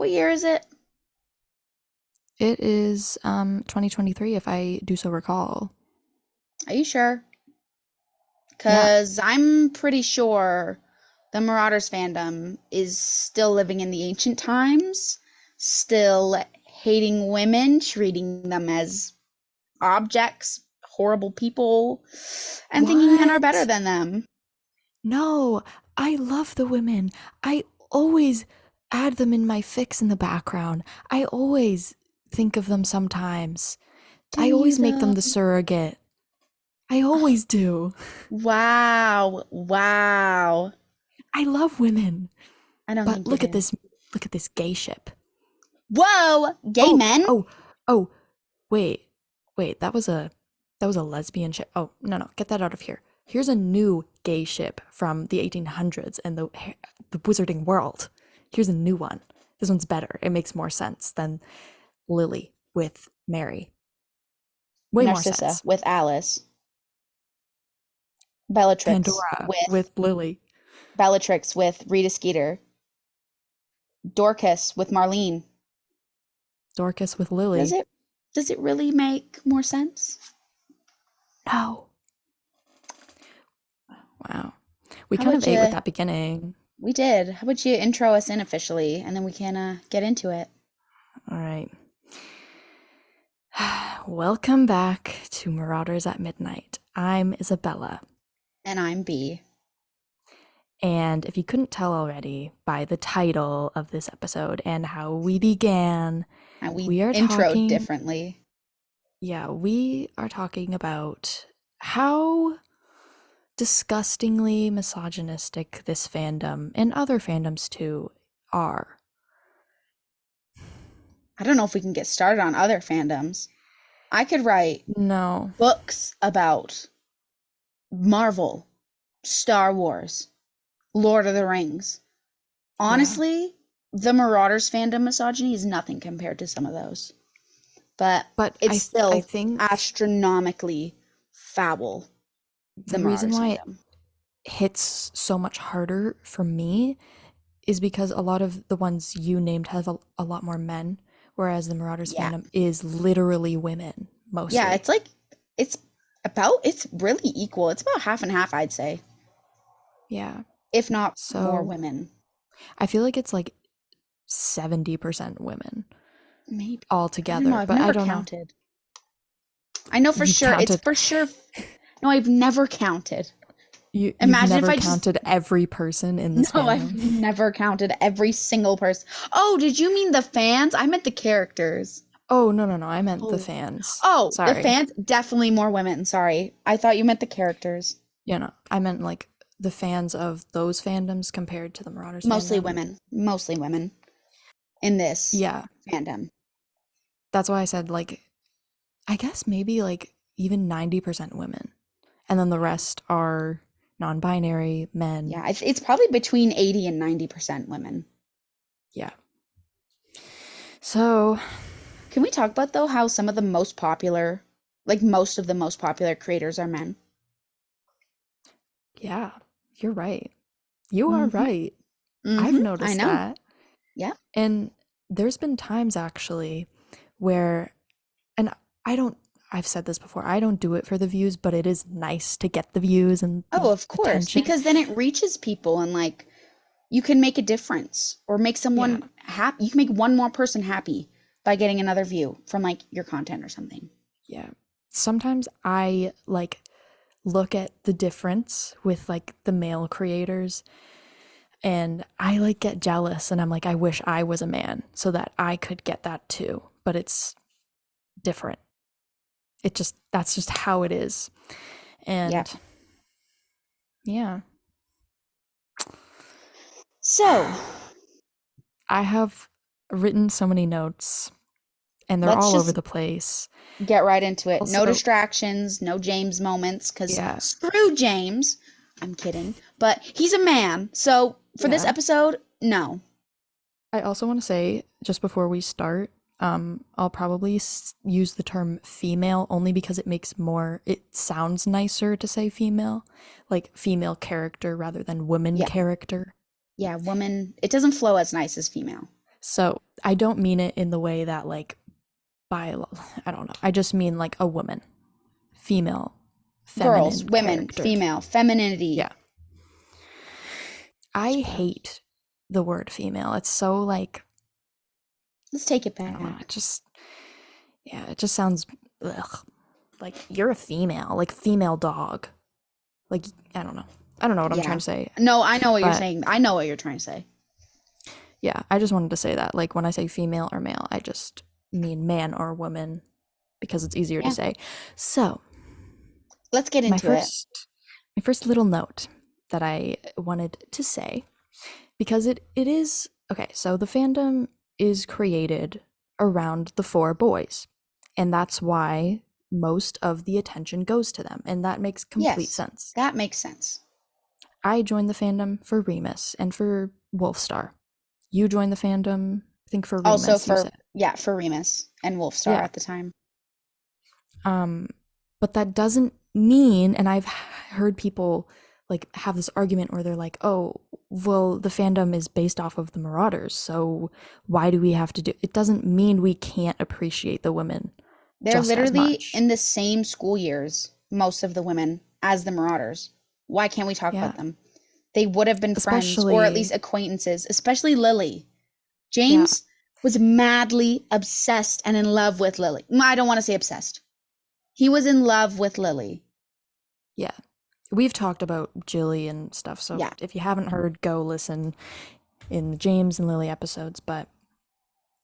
What year is it? It is 2023 if I do so recall. Are you sure? Yeah. Because I'm pretty sure the Marauders fandom is still living in the ancient times, still hating women, treating them as objects, horrible people, and thinking men are better What? than them. No, I love the women. I always add them in my fics in the background. I always think of them sometimes. Do I you always make them though? the surrogate. I always do. Wow. Wow. I love women. I don't But think you do. look at this gay ship. Whoa! Gay Oh, men? oh, oh, wait. Wait, that was a lesbian ship. Oh, no, no, get that out of here. Here's a new gay ship from the 1800s and the wizarding world. Here's a new one. This one's better. It makes more sense than Lily with Mary. Way more Narcissa sense. with Alice. Bellatrix Pandora with with Lily. Bellatrix with Rita Skeeter. Dorcas with Marlene. Dorcas with Does Lily. it does it really make more sense? No. Wow. We How kind of about ate with you? that beginning. We did. How about you intro us in officially and then we can get into it. All right. Welcome back to Marauders at Midnight. I'm Isabella. And I'm B. And if you couldn't tell already by the title of this episode and how we began, And we we are introed talking, differently. yeah, we are talking about how disgustingly misogynistic this fandom and other fandoms too are. I don't know if we can get started on other fandoms. I could write No. books about Marvel, Star Wars, Lord of the Rings. Yeah. Honestly, the Marauders fandom misogyny is nothing compared to some of those. But But it's I still think astronomically foul, the the reason Marauders why it fandom. hits so much harder for me is because a lot of the ones you named have a lot more men, whereas the Marauders Yeah. fandom is literally women Yeah, mostly. it's like it's it's really equal. It's about half and half, I'd say, Yeah. if not more So women. I feel like it's like 70% women Maybe. I don't know. altogether, I've but I never don't know. counted. I know for You've sure. It's counted for sure. No, I've never counted. you've Imagine if never I just. counted every person in this No, I've fandom. never counted every single person. Oh, did you mean the fans? I meant the characters. Oh, no, no, no. I meant the Oh. fans. Oh, the Sorry. fans? Definitely more women. Sorry. I thought you meant the characters. You know, I meant like the fans of those fandoms compared to the Marauders Mostly fandom. women. Mostly women in this Yeah. fandom. That's why I said like I guess maybe like even 90% women. And then the rest are non-binary men. Yeah, it's probably between 80 and 90% women. Yeah. So, Can we talk about though how some of the most popular, like most of the most popular creators are men? yeah, you're right. You are Mm-hmm. right. I've Mm-hmm. I noticed know. that. Yeah. And there's been times actually where, and I don't, I've said this before, I don't do it for the views, but it is nice to get the views and Oh, the of course, attention. because then it reaches people and like you can make a difference or make Yeah. someone happy. You can make one more person happy by getting another view from like your content or something. Yeah. Sometimes I like look at the difference with like the male creators and I like get jealous and I'm like I wish I was a man so that I could get that too, but it's different. It just that's just how it is. Yeah. And yeah. So I have written so many notes and they're let's all over just the place. get right into it. No Also, distractions, no James moments, because yeah. screw James. I'm kidding. But he's a man. So for this Yeah. episode, no. I also want to say, just before we start, I'll probably use the term female only because it sounds nicer to say female, like female character rather than woman Yeah. character. Yeah, woman. It doesn't flow as nice as female. So I don't mean it in the way that like I don't know. I just mean like a woman, female, Girls, feminine women, character. female, femininity. Yeah. I So hate the word female. It's so like, let's take it I don't know. back. It just, yeah, it just sounds ugh. Like you're a female, like female dog. Like, I don't know. I don't know what I'm trying Yeah. to say. No, I know what you're But saying. I know what you're trying to say. yeah, I just wanted to say that. Like when I say female or male, I just mean man or woman because it's easier to Yeah. say. So, Let's get my into it. first my first little note that I wanted to say because it is okay, so the fandom is created around the four boys. And that's why most of the attention goes to them, and that makes complete Yes, sense. that makes sense. I joined the fandom for Remus and for Wolfstar. You joined the fandom, I think for Also Remus, you for, said. yeah, for Remus and Wolfstar Yeah. at the time. Um, but that doesn't mean, and I've heard people like have this argument where they're like, "Oh, well, the fandom is based off of the Marauders, so why do we have to do?" It doesn't mean we can't appreciate the women They're just as literally much. in the same school years, most of the women, as the Marauders. Why can't we talk Yeah, about them? They would have been friends or at least especially acquaintances, especially Lily. yeah, James was madly obsessed and in love with Lily. I don't want to say obsessed. He was in love with Lily. yeah. We've talked about Jilly and stuff, so Yeah, if you haven't heard, go listen in the James and Lily episodes. But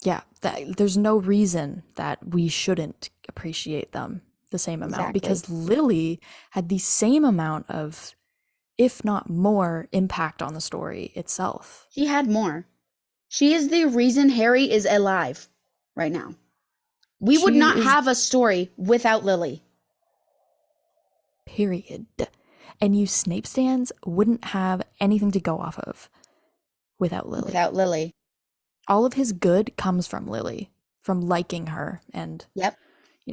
yeah, there's no reason that we shouldn't appreciate them the same amount exactly. because Lily had the same amount of, if not more, impact on the story itself. She had more. She is the reason Harry is alive right now. We would She not is have a story without Lily. period. And you Snape stands wouldn't have anything to go off of without Lily. Without Lily. All of his good comes from Lily, from liking her and, Yep.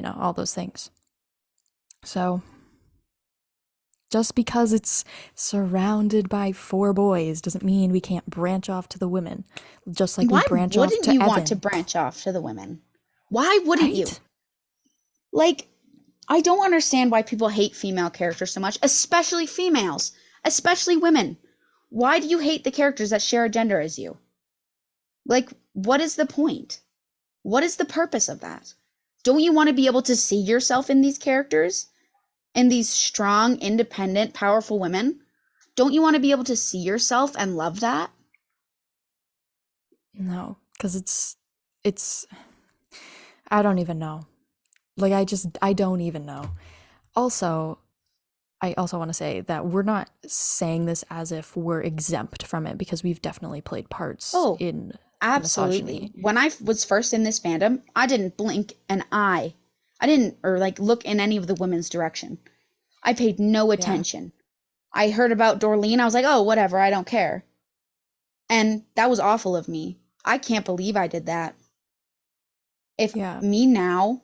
all those things. So just because it's surrounded by four boys doesn't mean we can't branch off to the women, just like we Why branch off wouldn't to you want to Evan, branch off to the women? Why wouldn't you? right? Like, I don't understand why people hate female characters so much, especially females, especially women. Why do you hate the characters that share a gender as you? Like, what is the point? What is the purpose of that? Don't you want to be able to see yourself in these characters? In these strong, independent, powerful women? Don't you want to be able to see yourself and love that? No, because it's I don't even know. Like I don't even know. Also, I also want to say that we're not saying this as if we're exempt from it because we've definitely played parts Oh, in the absolutely. misogyny. When I was first in this fandom, I didn't blink an eye. I didn't, or like look in any of the women's direction. I paid no Yeah. attention. I heard about Dorleen. I was like, oh, whatever. I don't care. And that was awful of me. I can't believe I did that. If Yeah. me now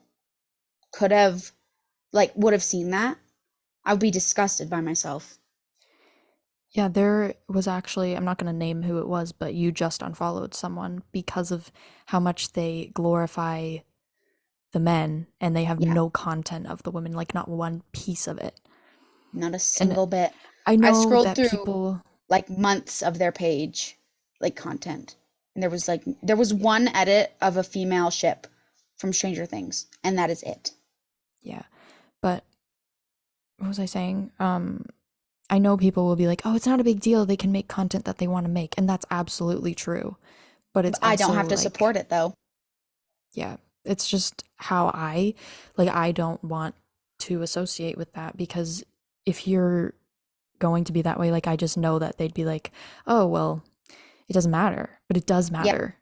could have, like, would have seen that, I would be disgusted by myself. Yeah, there was actually, I'm not going to name who it was, but you just unfollowed someone because of how much they glorify the men and they have Yeah, no content of the women, like not one piece of it. not a And single bit. I I know scrolled that through people, like months of their page, like content. And there was one edit of a female ship from Stranger Things, and that is it. yeah, but what was I saying? I know people will be like, oh, it's not a big deal. They can make content that they want to make. And that's absolutely true. But it's But I don't also have to like, support it though. yeah, it's just how I don't want to associate with that because if you're going to be that way, like, I just know that they'd be like, oh, well, it doesn't matter. But it does Yep, matter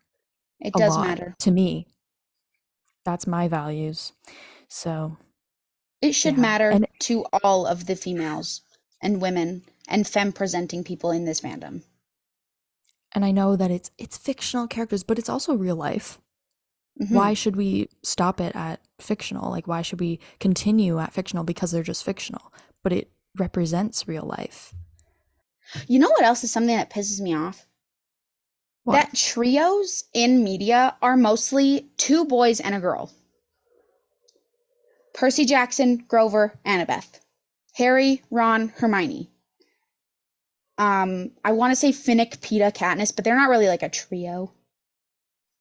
it a does lot matter. to me. That's my values. So, It should yeah. matter And to all of the females and women and femme presenting people in this fandom. and I know that it's fictional characters, but it's also real life. Hmm. Why should we stop it at fictional? Like, why should we continue at fictional because they're just fictional? But it represents real life. You know what else is something that pisses me off? What? that trios in media are mostly two boys and a girl. Percy Jackson, Grover, Annabeth. Harry, Ron, Hermione. I want to say Finnick, Peeta, Katniss, but they're not really like a trio.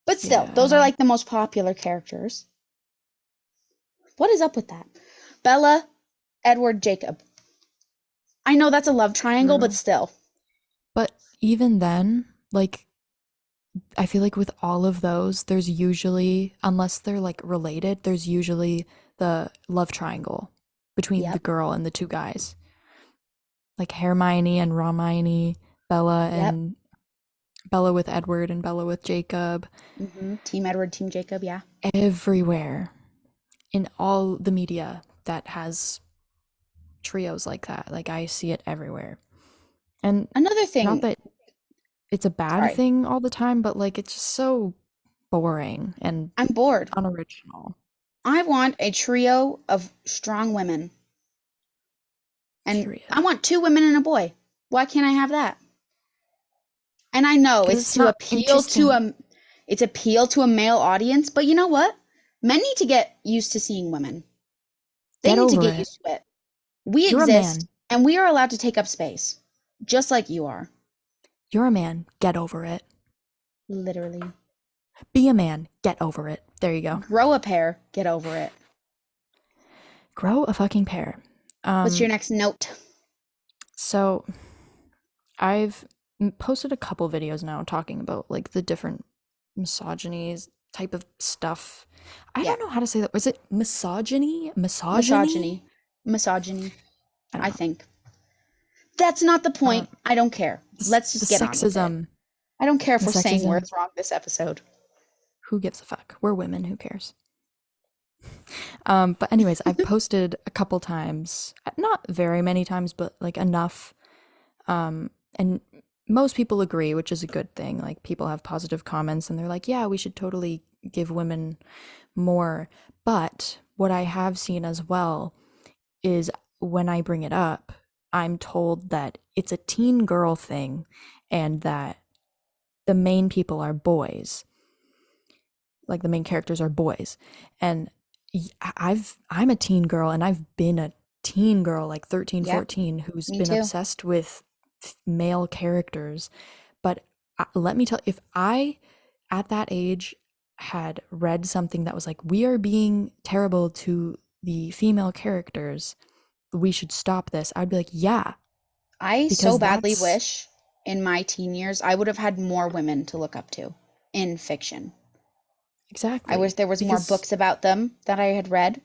But still, Yeah, I those are don't. like the most popular characters. What is up with that? Bella, Edward, Jacob. I know that's a love triangle, but True. still. But even then, like, I feel like with all of those, there's usually, unless they're like related, there's usually the love triangle between the Yep. girl and the two guys. Like Hermione and Romini, Bella Yep. and Bella with Edward and Bella with Jacob, Team Edward, Team Jacob, yeah. everywhere in all the media that has trios like that. Like I see it everywhere. And Another not thing, that it's a bad sorry, thing all the time, but like it's just so boring and I'm bored. unoriginal. I want a trio of strong women. And I Period. want two women and a boy. Why can't I have that? And I know Because it's it's to not appeal to interesting. a male audience, but you know what? Men need to get used to seeing women. They Get need to over get it. used to it. We You're a exist man. and we are allowed to take up space, just like you are. You're a man. Get over it. Literally. Be a man. Get over it. There you go. Grow a pair, get over it. Grow a fucking pair. What's your Um, next note? so I've posted a couple videos now talking about like the different misogynies type of stuff. I Yeah, don't know how to say that. Was it misogyny? Misogyny? misogyny. Misogyny, I don't I know. think. That's not the Um, point. I don't care. Let's the just get on with it. sexism, I don't care if the we're saying sexism. words wrong this episode. Who gives a fuck? We're women. Who cares? But anyways, I've posted a couple times, not very many times, but like enough. And most people agree, which is a good thing. Like people have positive comments and they're like, yeah, we should totally give women more. But what I have seen as well is when I bring it up, I'm told that it's a teen girl thing and that the main people are boys, like the main characters are boys. And I'm a teen girl and I've been a teen girl like 13, Yep, 14 who's me been too. obsessed with male characters. But let me tell, if I at that age had read something that was like, we are being terrible to the female characters, we should stop this, I'd be like, yeah, I so because badly that's wish in my teen years I would have had more women to look up to in fiction. I wish exactly there was more because books about them that I had read,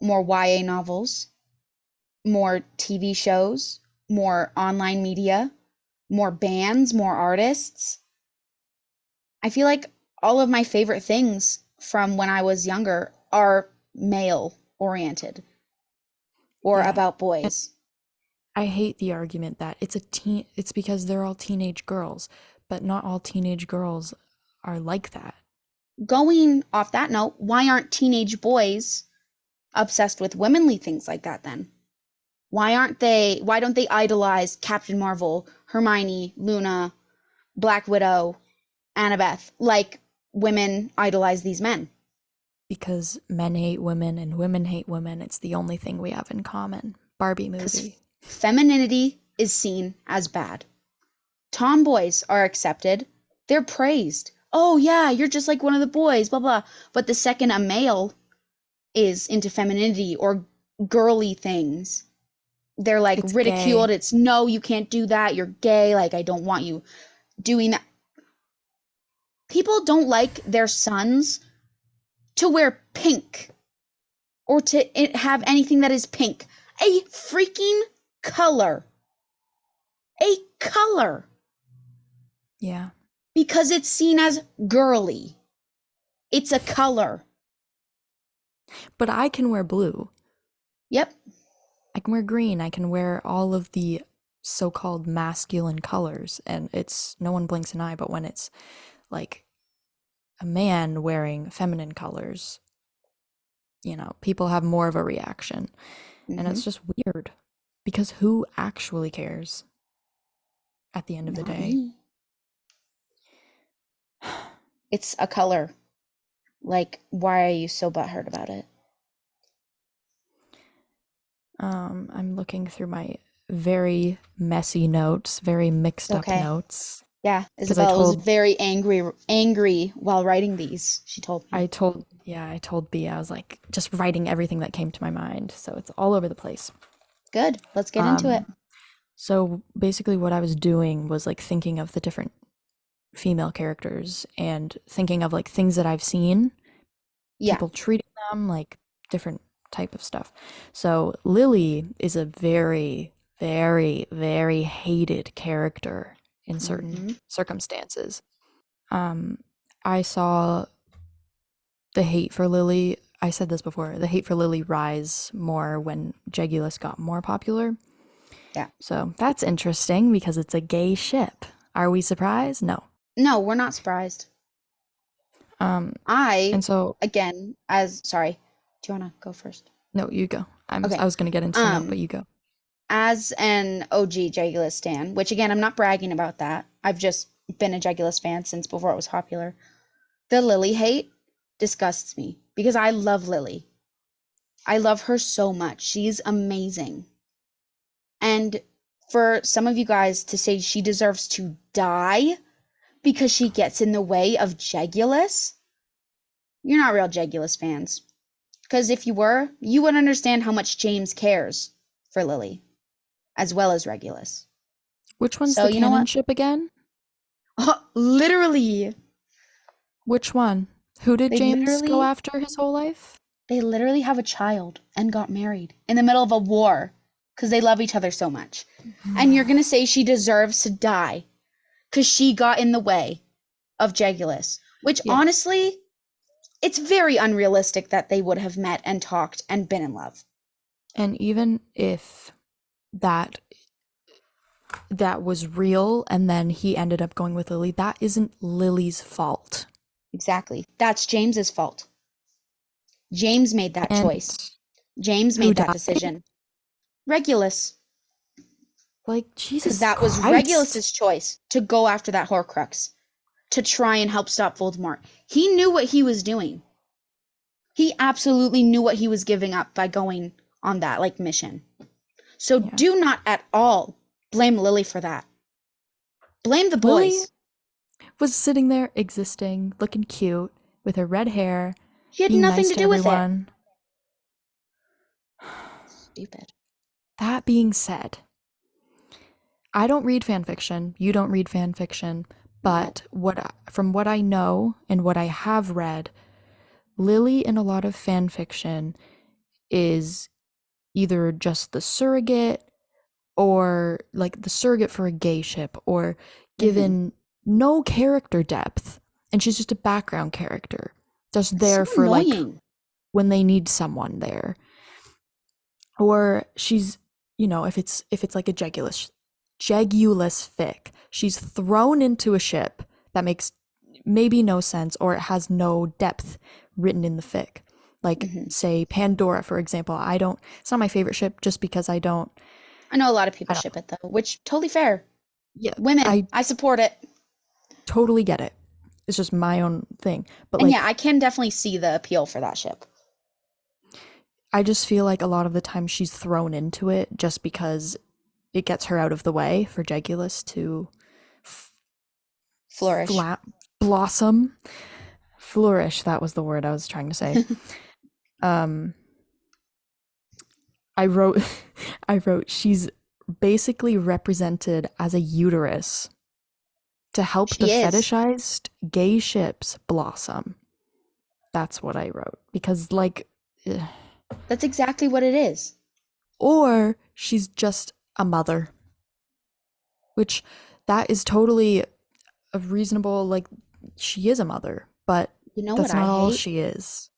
more YA novels, more TV shows, more online media, more bands, more artists. I feel like all of my favorite things from when I was younger are male oriented or yeah. about And boys. I hate the argument that it's because they're all teenage girls, but not all teenage girls are like that. Going off that note, why aren't teenage boys obsessed with womanly things like that then? Why don't they idolize Captain Marvel, Hermione, Luna, Black Widow, Annabeth like women idolize these men? Because men hate women and women hate women. It's the only thing we have in common. Barbie Because movie. femininity is seen as bad. Tomboys are accepted, they're praised. Oh, yeah, you're just like one of the boys, blah, blah. But the second a male is into femininity or girly things, they're like It's ridiculed. gay. It's no, you can't do that. You're gay. Like, I don't want you doing that. People don't like their sons to wear pink or to have anything that is pink. A freaking color. A color. Yeah. Because it's seen as girly. It's a color. But I can wear blue. Yep. I can wear green. I can wear all of the so-called masculine colors and it's no one blinks an eye, but when it's like a man wearing feminine colors, people have more of a reaction. And Mm-hmm. it's just weird because who actually cares at the end of the Not day? me. It's a color. Like, why are you so butthurt about it? I'm looking through my very messy notes, very It's mixed up okay. notes, Yeah, because I Isabella was told very angry while writing these, she told me. I told B, I was like just writing everything that came to my mind, so it's all over the place. Good. Let's get into it. Um, so basically what I was doing was like thinking of the different female characters and thinking of like things that I've seen, Yeah. people treating them like different type of stuff. So Lily is a very, very, very hated character in certain Mm-hmm. circumstances. Um, I saw the hate for Lily. I said this before. The hate for Lily rise more when Jegulus got more popular. Yeah. So that's interesting because it's a gay ship. Are we surprised? No. No, we're not surprised. Um, I, and so again, as sorry, do you want to go first? no, you go. I Okay. was gonna get into the note, but Um, you go. as an OG Jegulus stan, which again, I'm not bragging about that. I've just been a Jegulus fan since before it was popular. The Lily hate disgusts me because I love Lily. I love her so much. She's amazing. And for some of you guys to say she deserves to die because she gets in the way of Jegulus, you're not real Jegulus fans. Because if you were, you would understand how much James cares for Lily, as well as Regulus. Which one's So the you know canon what? ship again? Literally, Which one? Who did they James go literally, after his whole life? they literally have a child and got married in the middle of a war because they love each other so much. And you're gonna say she deserves to die because she got in the way of Jegulus, which Yeah. honestly, it's very unrealistic that they would have met and talked and been in love. And even if that that was real and then he ended up going with Lily, that isn't Lily's fault. Exactly. That's James's fault. James made that And choice. James who made that died? decision. Regulus, Like, because Jesus that was Christ. Regulus's choice to go after that Horcrux, to try and help stop Voldemort. He knew what he was doing. He absolutely knew what he was giving up by going on that like mission. So Yeah. do not at all blame Lily for that. Blame the Lily boys. was sitting there existing, looking cute, with her red hair, She had being nothing nice to to do with it. everyone. Stupid. That being said, I don't read fan fiction. You don't read fan fiction. No. But from what I know and what I have read, Lily in a lot of fan fiction is either just the surrogate or like the surrogate for a gay ship or Mm-hmm. given no character depth. And she's just a background character, just It's so there for like annoying. when they need someone there. Or she's, if it's like a Jegulus fic, she's thrown into a ship that makes maybe no sense or it has no depth written in the fic. Like Mm-hmm. say Pandora, for example. It's not my favorite ship just because I know a lot of people I don't ship it though, which totally fair. yeah, Women, I I support it. totally get it. It's just my own thing. But And yeah, like I can definitely see the appeal for that ship. I just feel like a lot of the time she's thrown into it just because it gets her out of the way for Jegulus to Flourish. flat blossom, flourish. That was the word I was trying to say. Um, I wrote, I wrote, she's basically represented as a uterus to help the She is. fetishized gay ships blossom. That's what I wrote because, like, That's exactly what it is. or she's just a mother, which that is totally a reasonable, like, she is a mother, but You know what that's I not all hate? she is.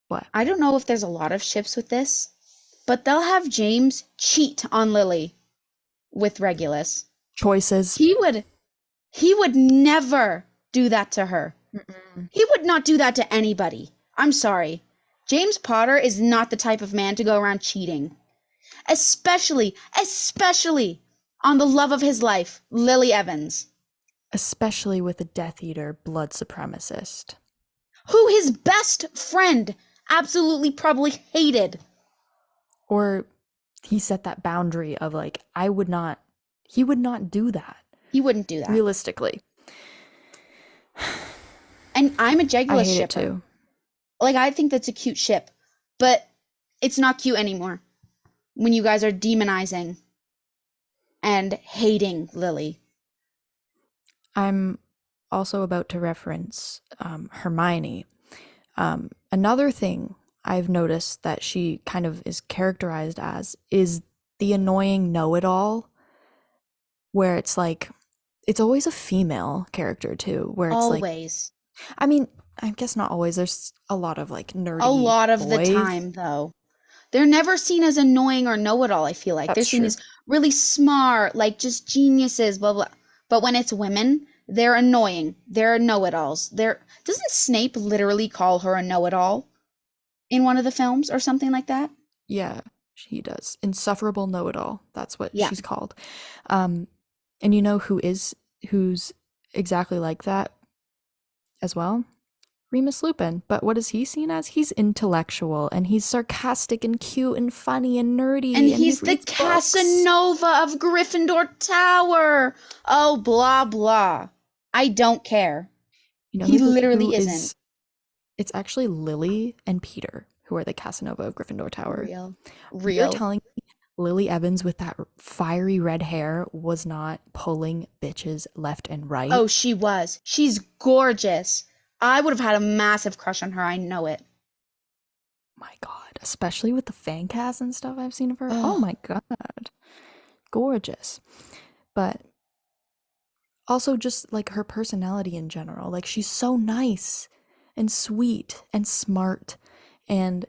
What? I don't know if there's a lot of ships with this, but they'll have James cheat on Lily with Regulus. Choices. He would he would never do that to her. Mm-mm. He would not do that to anybody. I'm sorry. James Potter is not the type of man to go around cheating. Especially on the love of his life, Lily Evans. especially with a Death Eater blood supremacist. Who his best friend absolutely probably hated. Or he set that boundary of like, he would not do that, He wouldn't do that. realistically. And I'm a I Jegulus hate it shipper. too. Like, I think that's a cute ship, but it's not cute anymore when you guys are demonizing and hating Lily. I'm also about to reference Hermione. Another thing I've noticed that she kind of is characterized as is the annoying know-it-all, where it's like, it's always a female character too, where it's like, Always. I mean, I guess not always. There's a lot of like A nerdy lot of the boys. time, though. They're never seen as annoying or know-it-all, I feel like. They're That's seen true. as really smart, like just geniuses, blah blah. But when it's women, they're annoying. They're know-it-alls. They're Doesn't Snape literally call her a know-it-all in one of the films or something like that? Yeah, she does. Insufferable know-it-all. That's what Yeah. she's called. Um, and you know who's exactly like that as well? Remus Lupin. But what is he seen as? He's intellectual and he's sarcastic and cute and funny and And nerdy and he he's the reads books. Casanova of Gryffindor Tower. Oh, blah blah. I don't care. You know He who literally isn't is it's actually Lily and Peter who are the Casanova of Gryffindor Tower. real. You're Real. telling me Lily Evans with that fiery red hair was not pulling bitches left and right? Oh, she was. She's gorgeous. I would have had a massive crush on her. I know it. My God, especially with the fan cast and stuff I've seen of her. Oh Oh, my God, gorgeous. But also just like her personality in general. Like she's so nice and sweet and smart and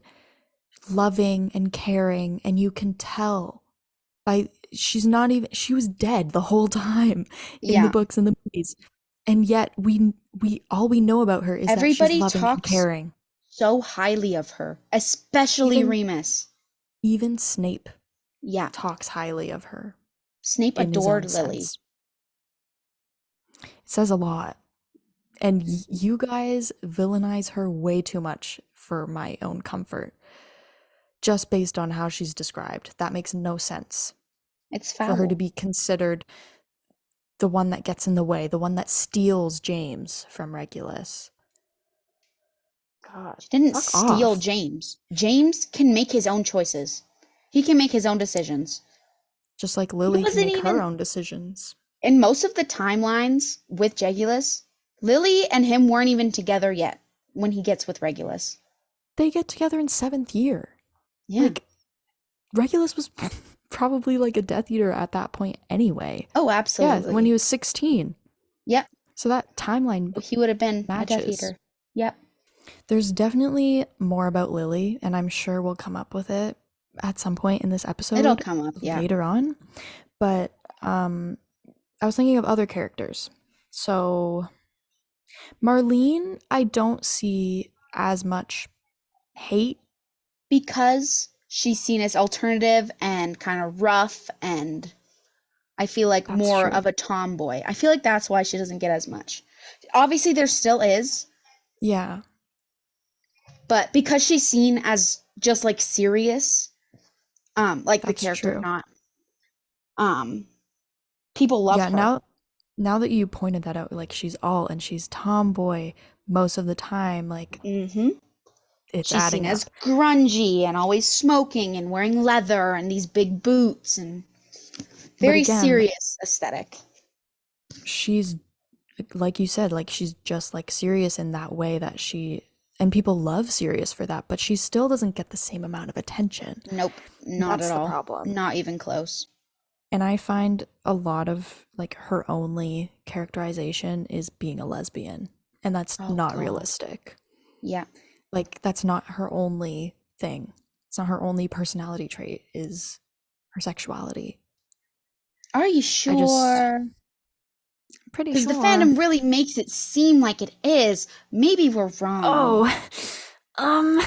loving and caring, and you can tell by she's not even she was dead the whole time in the yeah. books and the movies. And yet we all we know about her is that she's Everybody loving and talks caring. so highly of her, especially Even Remus. even Snape Yeah. talks highly of her Snape in his adored own Lily. sense. It says a lot. And you guys villainize her way too much for my own comfort, just based on how she's described. That makes no sense It's for her to foul. be considered the one that gets in the way, the one that steals James from Regulus. God, She didn't fuck steal off. James. James can make his own choices. He can make his own decisions. Just like He Lily can wasn't make her even own decisions. in most of the timelines with Jegulus. Lily and him weren't even together yet when he gets with Regulus. They get together in seventh year. Yeah. Like, Regulus was probably like a Death Eater at that point anyway. Oh, Yeah, when he absolutely. was 16. Yep. So that timeline He would have been a Death matches. Eater. Yep. There's definitely more about Lily, and I'm sure we'll come up with it at some point in this It'll episode come up. Yeah. later on. But I was thinking of other characters. So Marlene, I don't see as much hate. Because she's seen as alternative and kind of rough and I feel like That's more true. of a tomboy. I feel like that's why she doesn't get as much. Obviously, there still is, Yeah, but because she's seen as just like serious, like the that's character true. not, um, people love Yeah, her. now that you pointed that out, like she's tomboy most of the time, like Mm-hmm. it's She's seen adding as up. grungy and always smoking and wearing leather and these big boots and But very again, serious aesthetic. she's like you said, like she's just like serious in that way that she and people love Sirius for that, but she still doesn't get the same amount of attention. Nope, not at That's the all. problem. Not even close. And I find a lot of like her only characterization is being a lesbian, and that's Oh not God. realistic. Yeah. Like that's not her only thing. It's not her only personality trait is her sexuality. Are you I just sure? pretty Because the sure. fandom really makes it seem like it is. Maybe we're wrong. Oh, um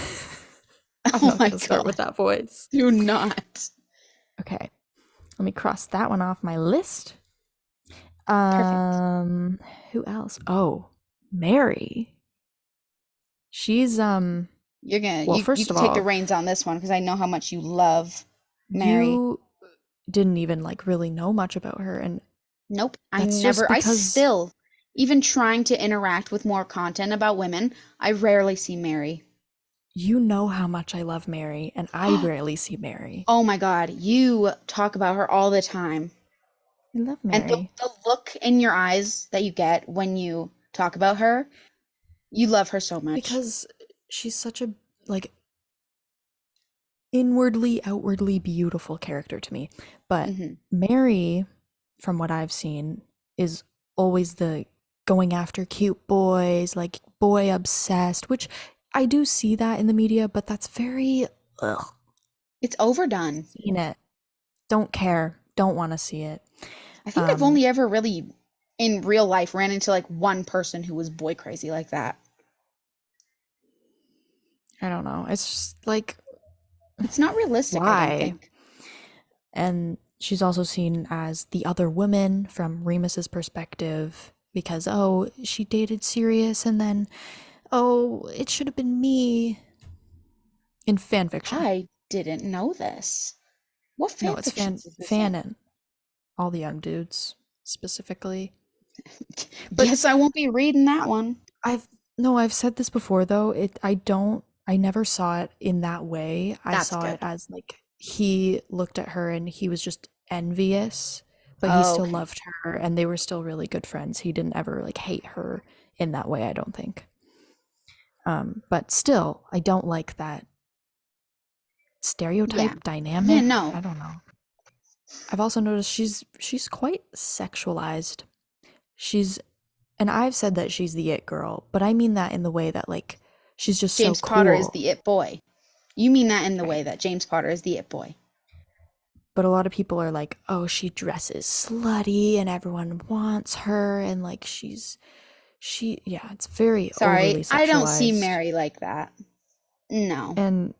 I'm Oh not my gonna start God. with that voice. Do not. Okay, let me cross that one off my list. Perfect. Um, who else? Oh, Mary. She's You're gonna well, you first can of take the all, reins on this one because I know how much you love Mary. you didn't even like really know much about her, and Nope, that's just I because still, even trying to interact with more content about women, I rarely see Mary. you know how much I love Mary, and I rarely see Mary. Oh my God, you talk about her all the time. I love And Mary the look in your eyes that you get when you talk about her, you love her so much. because she's such a like inwardly, outwardly beautiful character to me. But Hmm. Mary, from what I've seen, is always the going after cute boys, like boy obsessed, which I do see that in the media, but that's very ugh. It's overdone. Seen it. Don't care. Don't want to see it. I think I've Um, only ever really, in real life, ran into like one person who was boy crazy like that. I don't know. It's just like It's not realistic, I don't why? think. And she's also seen as the other woman from Remus's perspective because oh, she dated Sirius and then oh, it should have been me in fan fiction. I didn't know this. What No, fan it's fan fictions is this in? fanon. All the young dudes specifically. But Guess I won't be reading that one. I've no, I've said this before though. I never saw it in that way. I That's saw it good. as like he looked at her and he was just envious, but he Oh, still okay. loved her and they were still really good friends. He didn't ever like hate her in that way, I don't think. But still, I don't like that Yeah. stereotype Yeah, dynamic. no. I don't know. I've also noticed she's quite sexualized. She's and I've said that she's the it girl, but I mean that in the way that like she's just so James Potter is cool. the it boy. You mean that in the way Right. that James Potter is the it boy. But a lot of people are like, "Oh, she dresses slutty and everyone wants her and like she yeah, it's very Sorry, overly I don't see sexualized." Mary like that. No. And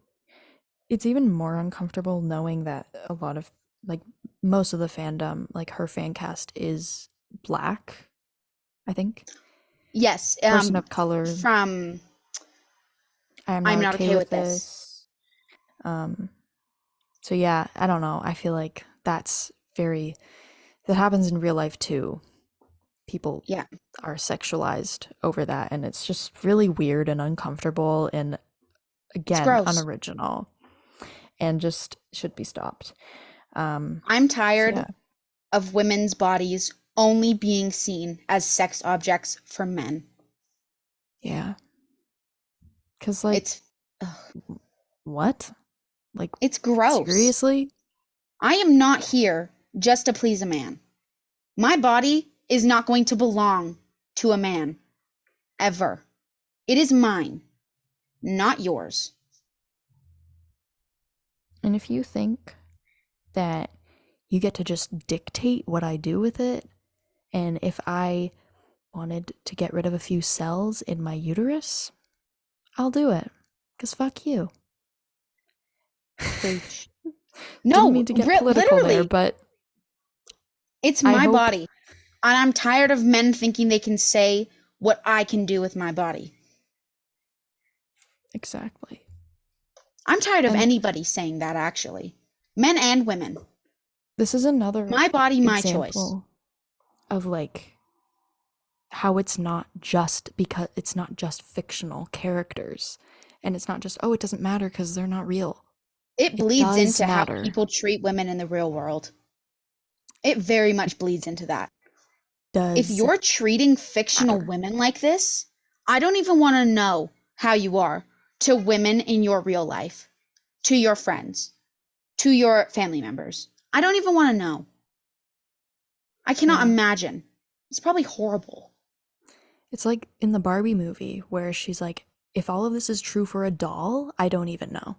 it's even more uncomfortable knowing that a lot of like most of the fandom, like her fan cast is black, I think. Yes, Person of color. from I am I'm not not okay okay with with this. this. Um So yeah, I don't know. I feel like that happens in real life too. People Yeah, are sexualized over that and it's just really weird and uncomfortable and it's again, gross. unoriginal and just should be stopped. Um I'm so tired yeah. of women's bodies only being seen as sex objects for men. Yeah. 'Cause like It's ugh, what? Like it's gross. seriously? I am not here just to please a man. My body is not going to belong to a man ever. It is mine, not yours. And if you think that you get to just dictate what I do with it, and if I wanted to get rid of a few cells in my uterus, I'll do it. Because fuck you. Preach. Didn't No, mean to get political there, literally, but it's I my hope body. And I'm tired of men thinking they can say what I can do with my body. exactly. I'm tired of And anybody saying that, actually. Men and women. this is another My body, my choice. example of like how it's not just because it's not just fictional characters. And it's not just, oh, it doesn't matter because they're not real. It It bleeds does into how matter. people treat women in the real world. It very It much bleeds into that. If does you're treating fictional matter. women like this, I don't even want to know how you are to women in your real life, to your friends, to your family members. I don't even want to know. I cannot Yeah. imagine. It's probably horrible. It's like in the Barbie movie where she's like, if all of this is true for a doll, I don't even know.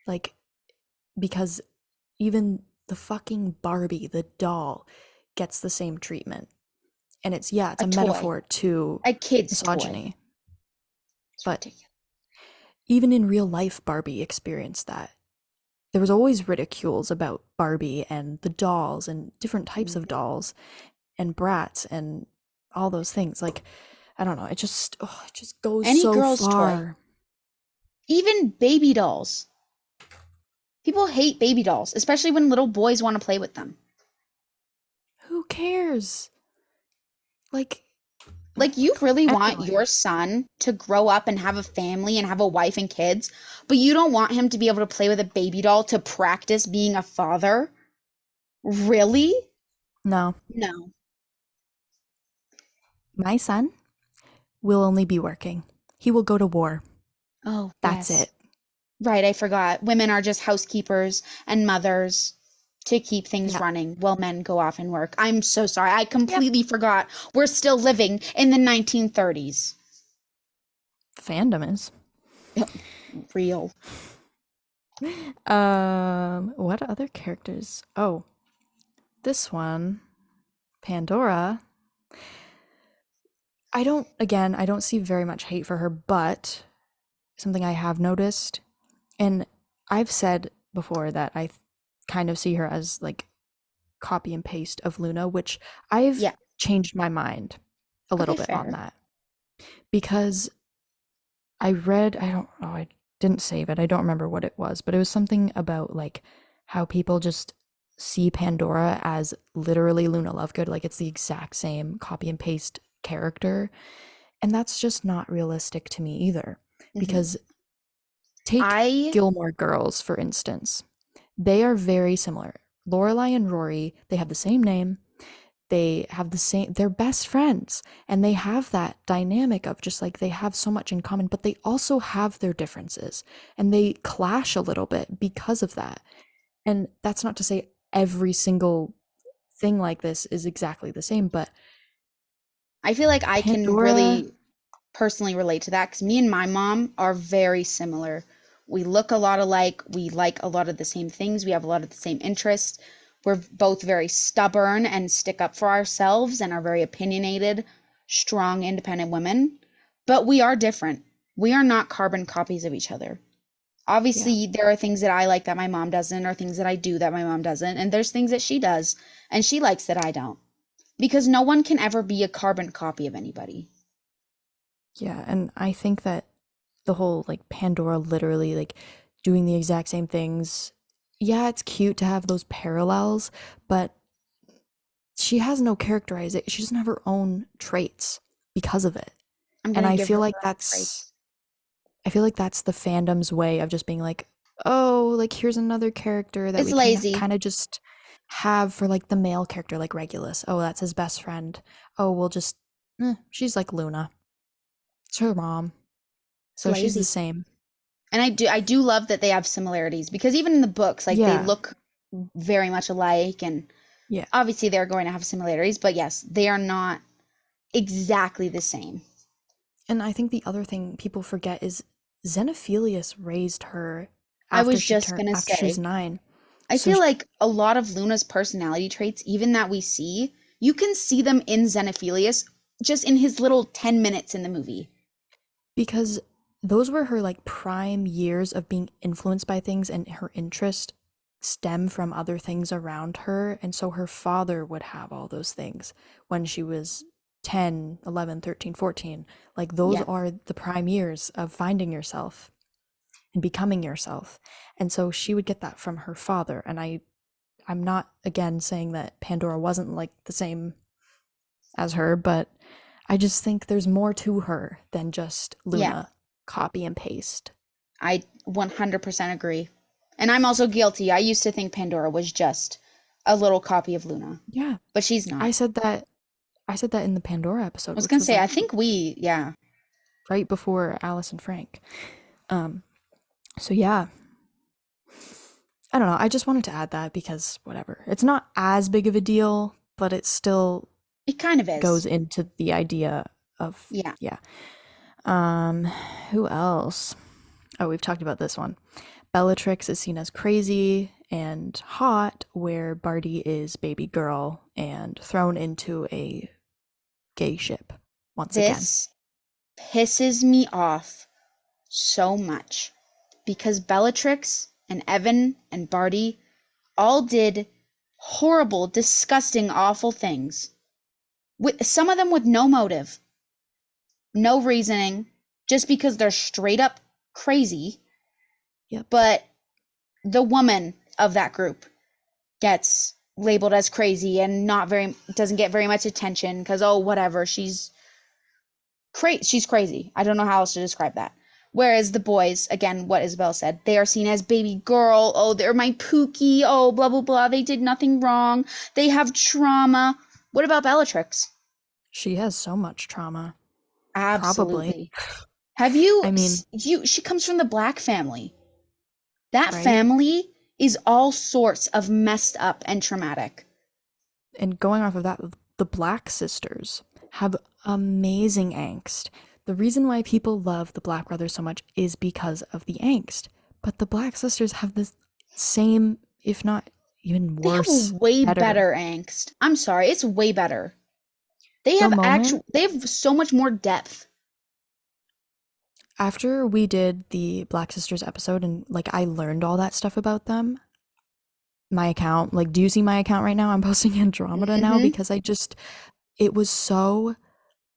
Like, because even the fucking Barbie, the doll, gets the same treatment. And it's, yeah, it's A a toy, metaphor to a kid's toy. misogyny. It's But ridiculous. even in real life, Barbie experienced that. There was always ridicules about Barbie and the dolls and different types of Mhm. dolls. and brats and all those things. Like, I don't know, it just goes Any so girl's toy. far. Even baby dolls. People hate baby dolls, especially when little boys want to play with them. Who cares? Like, Like, you really want anyway. your son to grow up and have a family and have a wife and kids, but you don't want him to be able to play with a baby doll to practice being a father? Really? No, No. my son will only be working. He will go to war. Oh, That's yes. it. Right, I forgot. Women are just housekeepers and mothers to keep things Yeah. running while men go off and work. I'm so sorry. I Yep. completely forgot we're still living in the 1930s. Fandom is. Real. What other characters? Oh, this one, Pandora. I don't see very much hate for her, but something I have noticed, and I've said before that kind of see her as like copy and paste of Luna, which I've Yeah. changed my mind a little Okay, bit on fair. that because I don't know, I didn't save it. I don't remember what it was, but it was something about like how people just see Pandora as literally Luna Lovegood, like it's the exact same copy and paste character. And that's just not realistic to me either. hmm Because take I Gilmore Girls, for instance. They are very similar. Lorelai and Rory, they have the same name, they have the same, they're best friends, and they have that dynamic of just like they have so much in common, but they also have their differences and they clash a little bit because of that. And that's not to say every single thing like this is exactly the same, but I feel like I can Pandora, really personally relate to that because me and my mom are very similar. We look a lot alike. We like a lot of the same things. We have a lot of the same interests. We're both very stubborn and stick up for ourselves and are very opinionated, strong, independent women. But we are different. We are not carbon copies of each other. yeah, Obviously, there are things that I like that my mom doesn't, or things that I do that my mom doesn't. And there's things that she does and she likes that I don't. Because no one can ever be a carbon copy of anybody. yeah. And I think that the whole like Pandora literally like doing the exact same things, yeah, it's cute to have those parallels, but she has no characterization. She doesn't have her own traits because of it. I'm And gonna give her her own traits. I feel like that's the fandom's way of just being like, "Oh, like here's another character that It's we can lazy. kind of just have for like the male character like Regulus. Oh, that's his best friend. Oh, we'll just she's like Luna. It's her mom. It's So she's the lazy. same." And I do love that they have similarities because even in the books, like they Yeah. look very much alike and Yeah. obviously they're going to have similarities, but yes, they are not exactly the same. And I think the other thing people forget is Xenophilius raised her I was just gonna after she was say, 9. I So feel like a lot of Luna's personality traits, even that we see, you can see them in Xenophilius just in his little 10 minutes in the movie. because those were her like prime years of being influenced by things and her interest stem from other things around her, and so her father would have all those things when she was 10, 11, 13, 14. Like those Yeah. are the prime years of finding yourself and becoming yourself. And so she would get that from her father, and I'm not again saying that Pandora wasn't like the same as her, but I just think there's more to her than just Yeah. Luna copy and paste. I 100% agree. And I'm also guilty. I used to think Pandora was just a little copy of Luna, Yeah. but she's not. I said that I said that in the Pandora I episode, was which gonna was say, I like think yeah, right before Alice and Frank. Um so yeah, I don't know. I just wanted to add that because whatever. It's not as big of a deal, but it still it kind of is. goes into the idea of Yeah. yeah. Um who else? Oh, we've talked about this one. Bellatrix is seen as crazy and hot, where Barty is baby girl and thrown into a gay ship once again. This pisses me off so much because Bellatrix and Evan and Barty all did horrible, disgusting, awful things. with some of them with no motive, no reasoning, just because they're straight up crazy. Yep. But the woman of that group gets labeled as crazy and not very doesn't get very much attention because oh whatever, she's crazy. I don't know how else to describe that. Whereas the boys, again, what Isabel said, they are seen as baby girl. Oh, they're my Pookie. Oh, blah, blah, blah. They did nothing wrong. They have trauma. What about Bellatrix? She has so much trauma. Probably. Absolutely. Have you, I mean, she comes from the Black family. That right? family is all sorts of messed up and traumatic. And going off of that, the Black sisters have amazing angst. The reason why people love the Black brothers so much is because of the angst. But the Black sisters have the same, if not even They have worse, way better. better angst. I'm sorry, it's way better. They The have moment they have so much more depth. after we did the Black sisters episode and like I learned all that stuff about them, my account, like, do you see my account right now? I'm posting Andromeda now Hmm. because it was so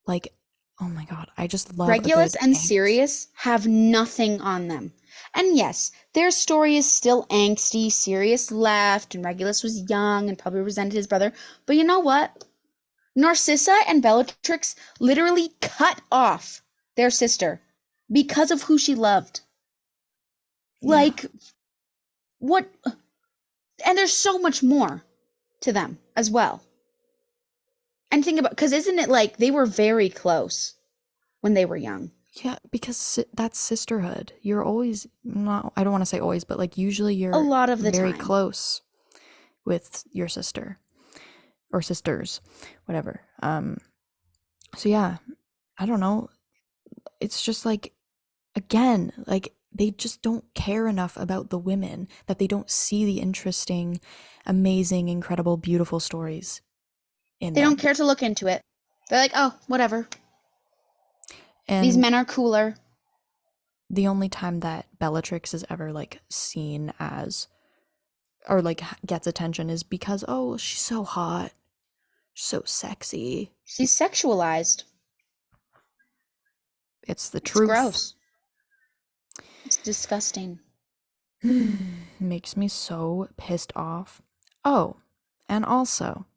like, oh my God, I just love a Regulus good and angst. Sirius have nothing on them. And yes, their story is still angsty. Sirius left, and Regulus was young and probably resented his brother. But you know what? Narcissa and Bellatrix literally cut off their sister because of who she loved. Yeah. Like, what? And there's so much more to them as well. And think about, because isn't it like they were very close when they were young? Yeah, because that's sisterhood. You're always not, I don't want to say always, but like usually A you're lot of the very time. close with your sister or sisters, whatever. So yeah, I don't know. It's just like, again, like they just don't care enough about the women that they don't see the interesting, amazing, incredible, beautiful stories in They don't them. care to look into it. They're like, oh, whatever. These And men are cooler. the only time that Bellatrix is ever like seen as or like gets attention is because oh, she's so hot, so sexy. She's sexualized. It's the It's truth. gross. It's disgusting. Makes me so pissed off. Oh, and also,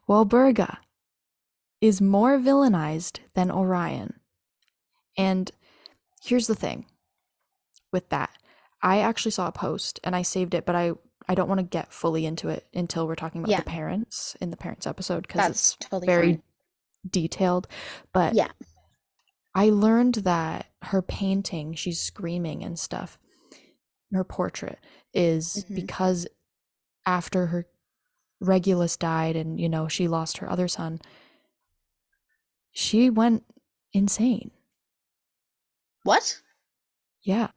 Walburga is more villainized than Orion. And here's the thing with that. I actually saw a post and I saved it, but I don't want to get fully into it until we're talking about the Yeah, parents in the parents episode because that's it's totally very fine. detailed. But Yeah. I learned that her painting, she's screaming and stuff, her portrait is Hmm. because after her Regulus died and, she lost her other son, she went insane. What? Yeah.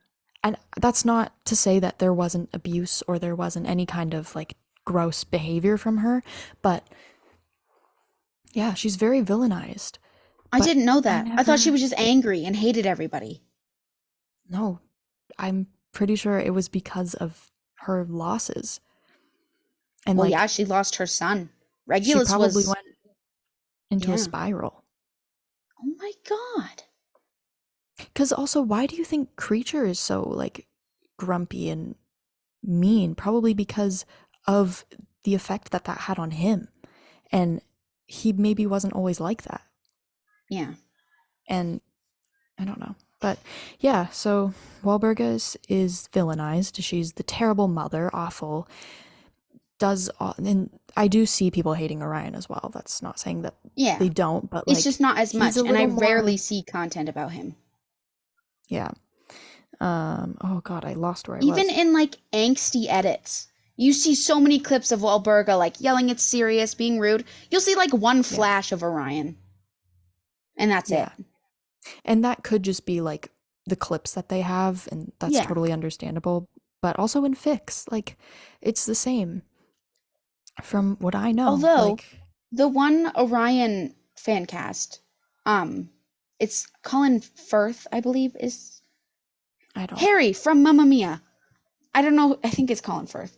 And that's not to say that there wasn't abuse or there wasn't any kind of like gross behavior from her, but yeah, she's very villainized. I But didn't know I that. I thought she never, was just angry and hated everybody. no, I'm pretty sure it was because of her losses. And Well, yeah, like, she lost her son. she Regulus probably was, went into a yeah. spiral. Oh my God. Because also, why do you think Creature is so like grumpy and mean? Probably because of the effect that that had on him. And he maybe wasn't always like that. Yeah. And I don't know. But yeah, so Walburga is villainized. She's the terrible mother, awful. And I do see people hating Orion as well. That's not saying that Yeah. they don't, but It's just like not as he's much. a And I little more, rarely see content about him. yeah. Oh God, I lost where I Even was. in like angsty edits, you see so many clips of Walburga like yelling at Sirius, being rude. You'll see like one Yeah. flash of Orion, and that's it. Yeah. And that could just be like the clips that they have, and that's Yeah. totally understandable. But also in Fix, like it's the same from what I know. Although Like, the one Orion fan cast, um, it's Colin Firth, I believe, is I don't know. Harry from Mamma Mia. I don't know. I think it's Colin Firth.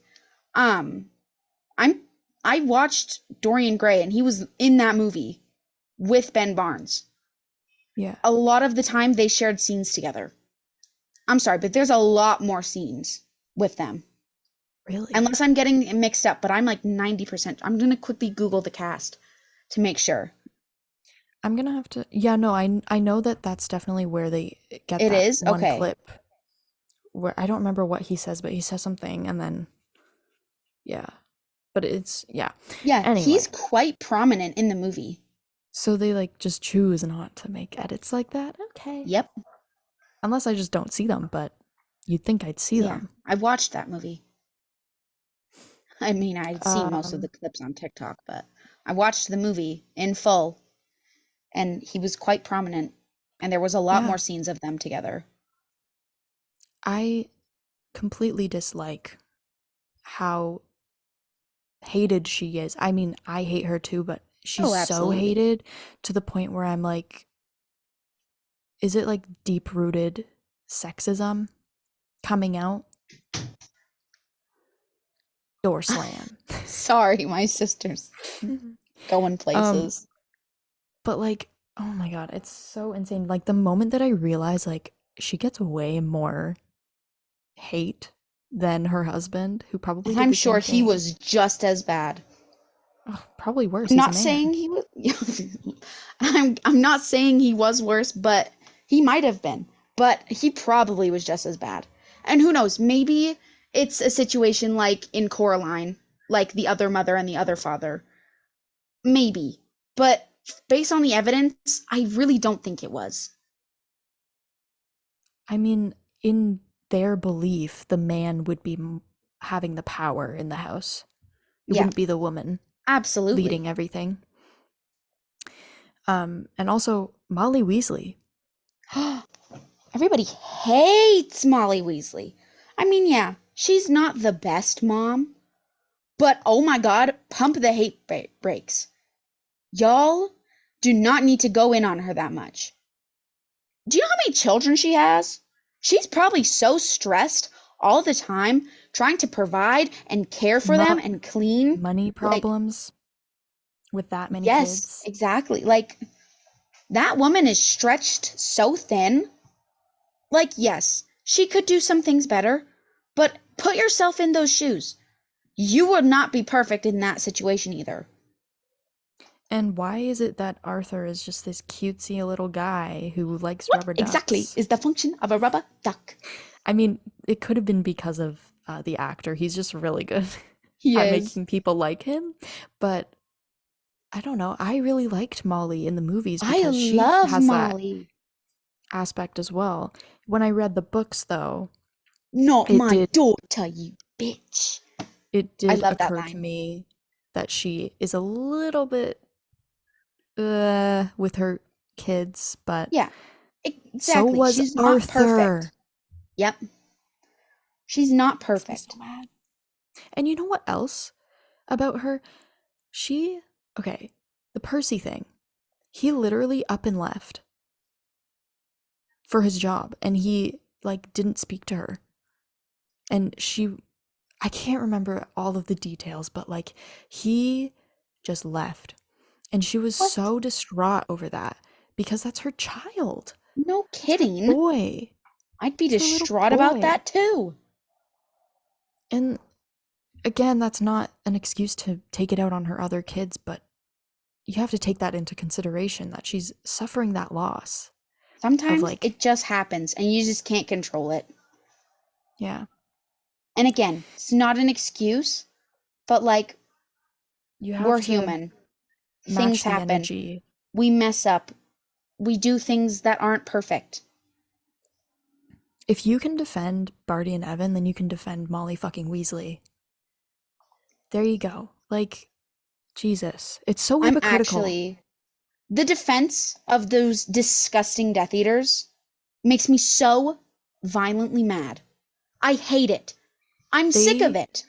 Um, I'm I watched Dorian Gray and he was in that movie with Ben Barnes. Yeah. A lot of the time they shared scenes together. I'm sorry, but there's a lot more scenes with them. Really? Unless I'm getting mixed up, but I'm like 90%. I'm going to quickly Google the cast to make sure. I'm gonna have to. Yeah, no, I know that that's definitely where they get It that is? one Okay. clip where I don't remember what he says, but he says something and then yeah. But it's yeah. Yeah, he's Anyway, quite prominent in the movie. so they like just choose not to make edits like that. Okay. Yep. Unless I just don't see them, but you'd think I'd see Yeah, them. I watched that movie. I mean, I'd seen most of the Um, clips on TikTok, but I watched the movie in full, and he was quite prominent, and there was a lot yeah, more scenes of them together. I completely dislike how hated she is. I mean, I hate her too, but she's Oh, so absolutely. hated to the point where I'm like, is it like deep rooted sexism coming out? Door slam. Sorry, my sister's going um, places. but like, oh my god, it's so insane. Like the moment that I realize like she gets way more hate than her husband, who probably And did I'm the sure same he thing. was just as bad. Oh, probably worse. I'm He's a not man. saying he was I'm not saying he was worse, but he might have been. But he probably was just as bad. And who knows, maybe it's a situation like in Coraline, like the other mother and the other father. Maybe. But based on the evidence, I really don't think it was. I mean, in their belief, the man would be having the power in the house. It Yeah, wouldn't be the woman absolutely. leading everything. And also Molly Weasley. Everybody hates Molly Weasley. I mean, yeah, she's not the best mom, but oh my god, pump the hate brakes. Y'all do not need to go in on her that much. Do you know how many children she has? She's probably so stressed all the time trying to provide and care for them Mo- and clean. Money Like, problems with that many yes, kids. exactly. Like, that woman is stretched so thin. Like, yes, she could do some things better, but put yourself in those shoes. You would not be perfect in that situation either. And why is it that Arthur is just this cutesy little guy who likes What rubber exactly ducks? is the function of a rubber duck? I mean, it could have been because of the actor. He's just really good He at is. making people like him. But I don't know. I really liked Molly in the movies I because she love has that Molly. aspect as well. When I read the books, though, Not it my did daughter, you bitch. it I did love that occur to line. me that she is a little bit with her kids, but Yeah, so exactly. was She's not perfect. Arthur. Yep, she's not Makes me so perfect. mad. And you know what else about her? She, okay, the Percy thing. He literally up and left for his job and he like didn't speak to her. And I can't remember all of the details, but like he just left. And she was What? so distraught over that because that's her child. No It's her kidding. boy. I'd be It's her little distraught about boy. that too. And again, that's not an excuse to take it out on her other kids, but you have to take that into consideration that she's suffering that loss of Sometimes like, it just happens and you just can't control it. yeah, And again, it's not an excuse, but like, you we're have to human. Things match the happen. energy. We mess up. We do things that aren't perfect. If you can defend Barty and Evan, then you can defend Molly fucking Weasley. There you go. Like, Jesus. It's so I'm hypocritical. actually, the defense of those disgusting Death Eaters makes me so violently mad. I hate it. I'm sick of They it.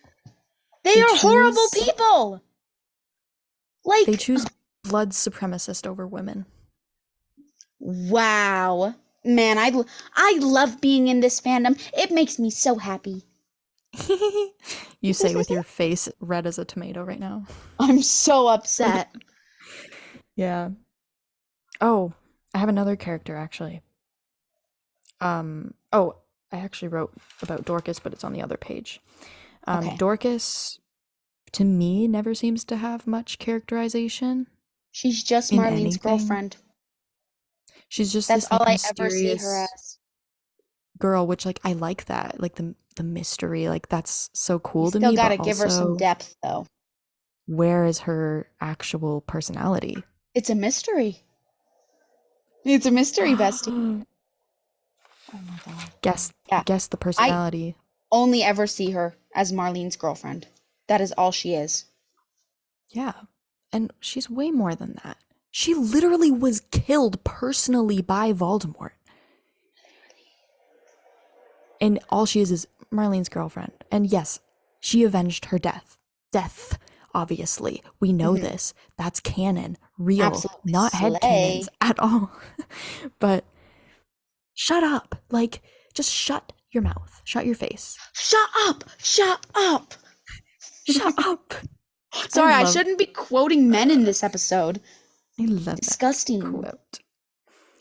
They they are horrible choose people. they Like, choose blood supremacist over women. wow. Man, I love being in this fandom. It makes me so happy. You say with your face red as a tomato right now. I'm so upset. Yeah. Oh, I have another character actually. Oh, I actually wrote about Dorcas, but it's on the other page. Okay. Dorcas, to me, never seems to have much characterization She's just in Marlene's anything. girlfriend. She's just That's this all like I ever see her mysterious as. girl, which like I like that, like the mystery, like that's so You cool to still me, got but to give her some also depth, though. where is her actual personality? It's a mystery. It's a mystery, bestie. Oh my God. Guess Yeah. guess the I personality. only ever see her as Marlene's girlfriend. That is all she is. Yeah. And she's way more than that. She literally was killed personally by Voldemort. And all she is Marlene's girlfriend. And yes, she avenged her death. Death, obviously. We know Hmm. this. That's canon. Real. Absolutely Not head slay. canons at all. But shut up. Like, just shut your mouth. Shut your face. Shut up! Shut up! Shut up. I Sorry, I love shouldn't be quoting men in this episode. I love that Disgusting. quote.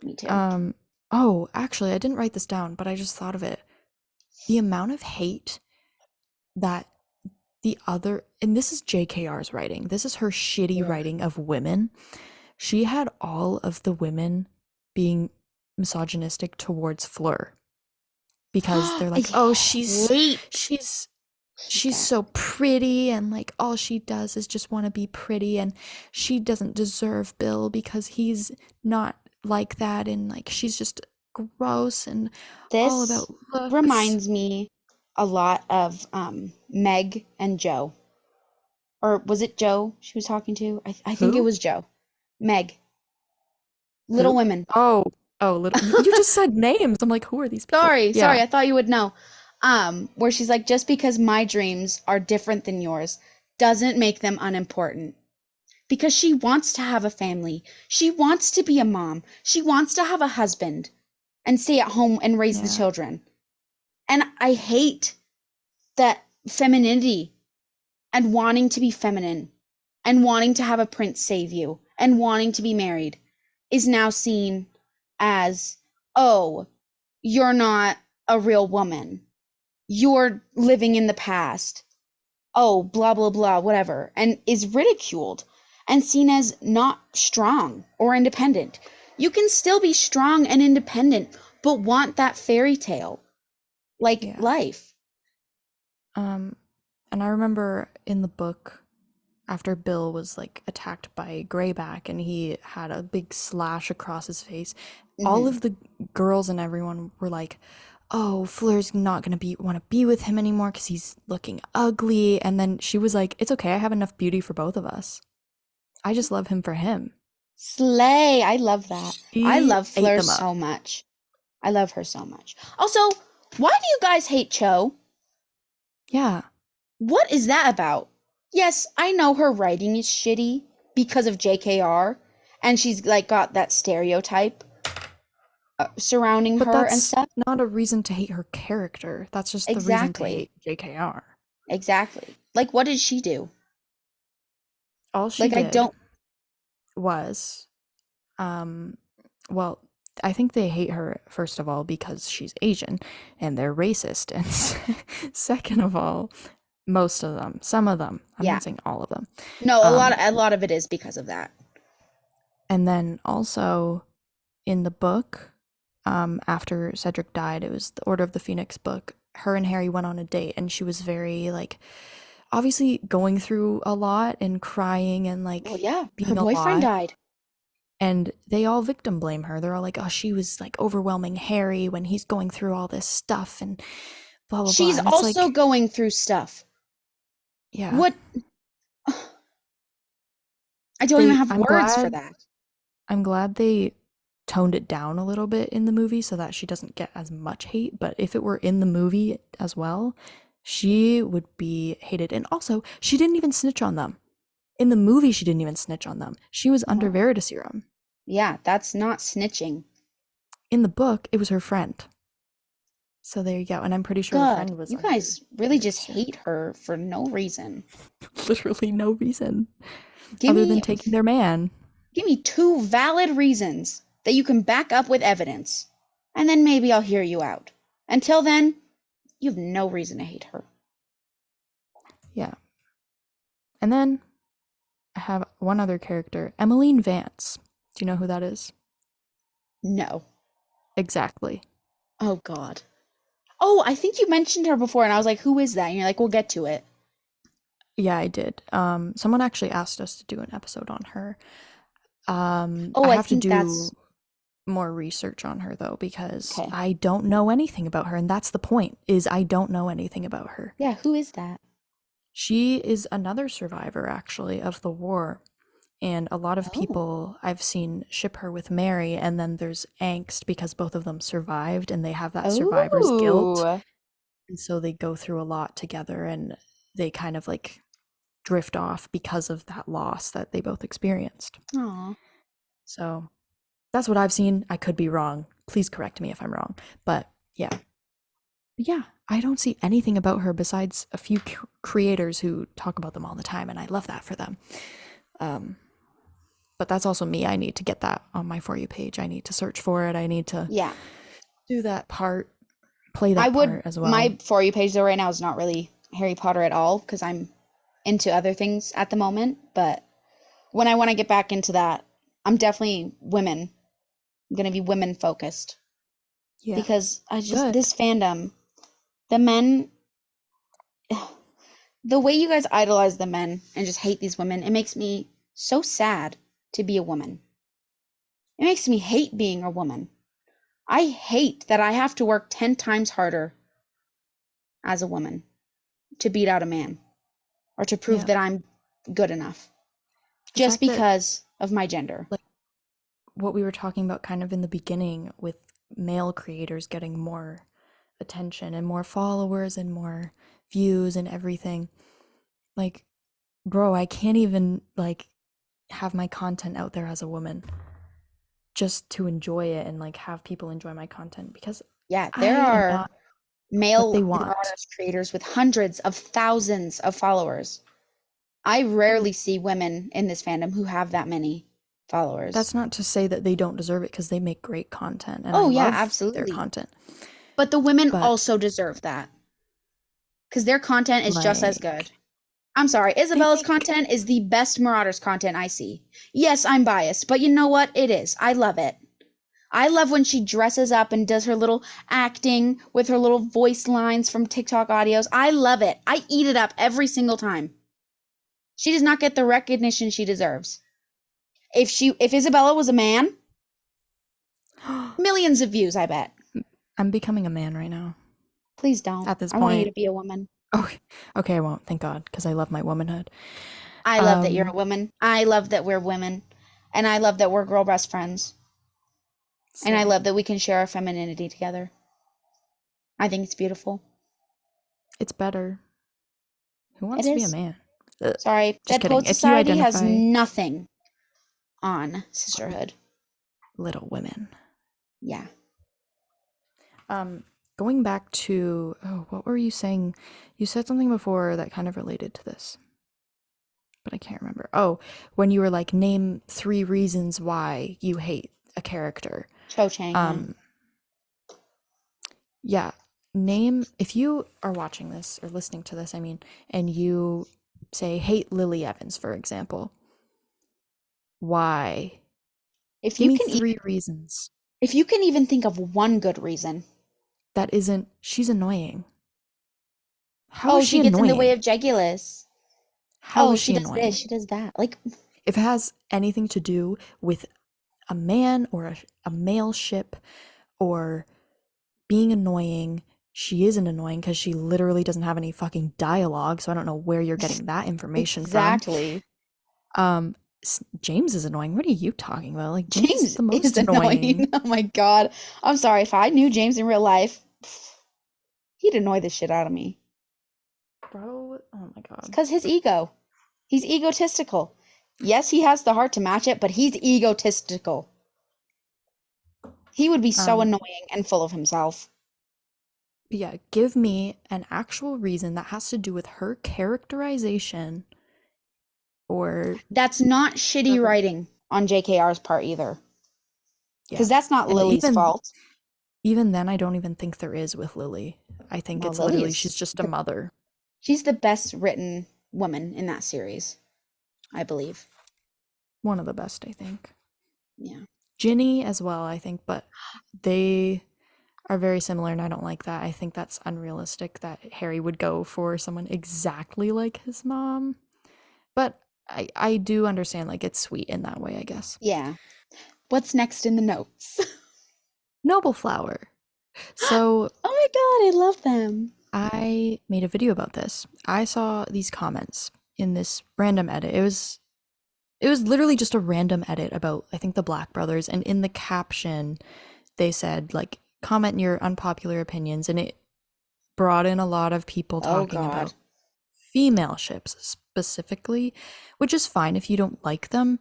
Me too. Um oh, actually I didn't write this down, but I just thought of it. The amount of hate that the other, and this is JKR's writing. This is her shitty Ugh. writing of women. She had all of the women being misogynistic towards Fleur because they're I like, "Oh, hate she's she's that. so pretty and like all she does is just want to be pretty and she doesn't deserve Bill because he's not like that and like she's just gross and all This about looks." reminds me a lot of Meg and Joe. Or was it Joe she was talking to? I think it Who? was Joe. Meg. Little Who? Women. Oh, oh, little. You just said names. I'm like, who are these people? Sorry, Yeah, I thought you would know. Where she's like, just because my dreams are different than yours doesn't make them unimportant. Because she wants to have a family. She wants to be a mom. She wants to have a husband and stay at home and raise the yeah, children. And I hate that femininity and wanting to be feminine and wanting to have a prince save you and wanting to be married is now seen as, oh, you're not a real woman. You're living in the past. Oh, blah, blah, blah, whatever. And is ridiculed and seen as not strong or independent. You can still be strong and independent, but want that fairy tale like yeah. life. Um, and I remember in the book after Bill was like attacked by Greyback and he had a big slash across his face, all Hmm. of the girls and everyone were like, "Oh, Fleur's not gonna be want to be with him anymore because he's looking ugly." And then she was like, "It's okay. I have enough beauty for both of us. I just love him for him." Slay. I love that. I She love ate Fleur them up. so much. I love her so much. Also, why do you guys hate Cho? Yeah, What is that about? Yes, I know her writing is shitty because of JKR, and she's like got that stereotype surrounding but her and that's stuff. not a reason to hate her character. That's just the reason to Exactly. hate JKR. Exactly. Like, what did she do? All she Like, I did don't. was, um, well, I think they hate her, first of all, because she's Asian and they're racist. And second of all, most of them, some of them, I'm Yeah. not saying all of them. No, Um, a lot of it is because of that. and then also in the book, after Cedric died, it was the Order of the Phoenix book. Her and Harry went on a date, and she was very like obviously going through a lot and crying and Well, like yeah, her being a boyfriend lot. died. And they all victim blame her. They're all like, "Oh, she was like overwhelming Harry when he's going through all this stuff and blah blah blah." She's And it's also like, going through stuff. yeah, What? I don't even they. have words for that. I'm glad they toned it down a little bit in the movie so that she doesn't get as much hate. But if it were in the movie as well, she would be hated. And also, she didn't even snitch on them. In the movie, she didn't even snitch on them. She was under Oh. Veritaserum. Yeah, that's not snitching. In the book, it was her friend. So there you go. And I'm pretty sure the God, friend was you under guys really just 36. hate her for no reason. Literally no reason Give other than me taking their man. give me two valid reasons that you can back up with evidence, and then maybe I'll hear you out. Until then, you have no reason to hate her. Yeah. And then I have one other character, Emmeline Vance. Do you know who that is? No. Exactly. Oh God. Oh, I think you mentioned her before, and I was like, who is that? And you're like, we'll get to it. Yeah, I did. Someone actually asked us to do an episode on her. Oh, I I have to think do that's more research on her though because okay. I don't know anything about her, and that's the point, is I don't know anything about her. Yeah, who is that? She is another survivor actually of the war, and a lot of Oh. people I've seen ship her with Mary, and then there's angst because both of them survived and they have that survivor's guilt, Oh. and so they go through a lot together and they kind of like drift off because of that loss that they both experienced. Aw. So that's what I've seen. I could be wrong. Please correct me if I'm wrong. But yeah. Yeah, I don't see anything about her besides a few creators who talk about them all the time, and I love that for them. Um, but that's also me. I need to get that on my For You page. I need to search for it. I need to Yeah. do that part, play I that would part as well. my For You page though right now is not really Harry Potter at all because I'm into other things at the moment. But when I want to get back into that, I'm definitely women. I'm gonna be women focused Yeah, because I just good. this fandom, the men, the way you guys idolize the men and just hate these women, it makes me so sad to be a woman. It makes me hate being a woman. I hate that I have to work 10 times harder as a woman to beat out a man or to prove Yeah, that I'm good enough the just fact that because of my gender. like what we were talking about kind of in the beginning with male creators getting more attention and more followers and more views and everything. Like, bro, I can't even like have my content out there as a woman just to enjoy it and like have people enjoy my content because Yeah, I there am are not what they male want. Marauders creators with hundreds of thousands of followers. I And rarely see women in this fandom who have that many followers. that's not to say that they don't deserve it because they make great content and I Oh, yeah, love their absolutely. content. But the women But also deserve that because their content is just as good. like I'm sorry, they Isabella's make content is the best Marauders content I see. Yes, I'm biased, but you know what? It is. I love it. I love when she dresses up and does her little acting with her little voice lines from TikTok audios. I love it. I eat it up every single time. She does not get the recognition she deserves. If Isabella was a man, millions of views, I bet. I'm becoming a man right now Please don't. at this I want you point. to be a woman. Okay, okay, I won't, thank God, because I love my womanhood. I love that you're a Um, woman. I love that we're women. And I love that we're girl best friends. And I slay. love that we can share our femininity together. I think it's beautiful. It's better. Who It wants to be a is. man? Ugh. Sorry, Just Dead kidding. Poet If you Society has identify nothing on sisterhood. Little Women. Yeah. Um, Going back to, oh, what were you saying? You said something before that kind of related to this, but I can't remember. Oh, when you were like, name 3 reasons why you hate a character. Cho Chang, yeah. Um, yeah, name, if you are watching this or listening to this, I mean, and you say hate Lily Evans, for example, why? If Give you me can 3 reasons. if you can even think of one good reason. That isn't, she's annoying. How is Oh, she she gets in the way annoying? of Jegulus. How Oh, is she she does this, annoying? she does that. Like, If it has anything to do with a man or a male ship or being annoying, she isn't annoying because she literally doesn't have any fucking dialogue. So I don't know where you're getting that information from. exactly. Um, James is annoying. What are you talking about? Like, James is James the is most annoying. annoying. Oh my God. I'm sorry. If I knew James in real life, he'd annoy the shit out of me. Bro, oh my It's God. because his ego. He's egotistical. Yes, he has the heart to match it, but he's egotistical. He would be so Um, annoying and full of himself. But yeah, give me an actual reason that has to do with her characterization or That's not shitty whatever. writing on JKR's part either, because Yeah. that's not And Lily's fault. even then I don't even think there is with Lily. I think No, it's Lily literally is she's just a the mother. she's the best written woman in that series, I believe. One of the best, I think. Yeah. Ginny as well, I think, but they are very similar and I don't like that. I think that's unrealistic that Harry would go for someone exactly like his mom. But I do understand like it's sweet in that way, I guess. Yeah. What's next in the notes? Noble Flower. So Oh my god, I love them. I made a video about this. I saw these comments in this random edit. It was literally just a random edit about I think the Black brothers, and in the caption they said like comment your unpopular opinions, and it brought in a lot of people Oh talking god. about female ships specifically, which is fine if you don't like them.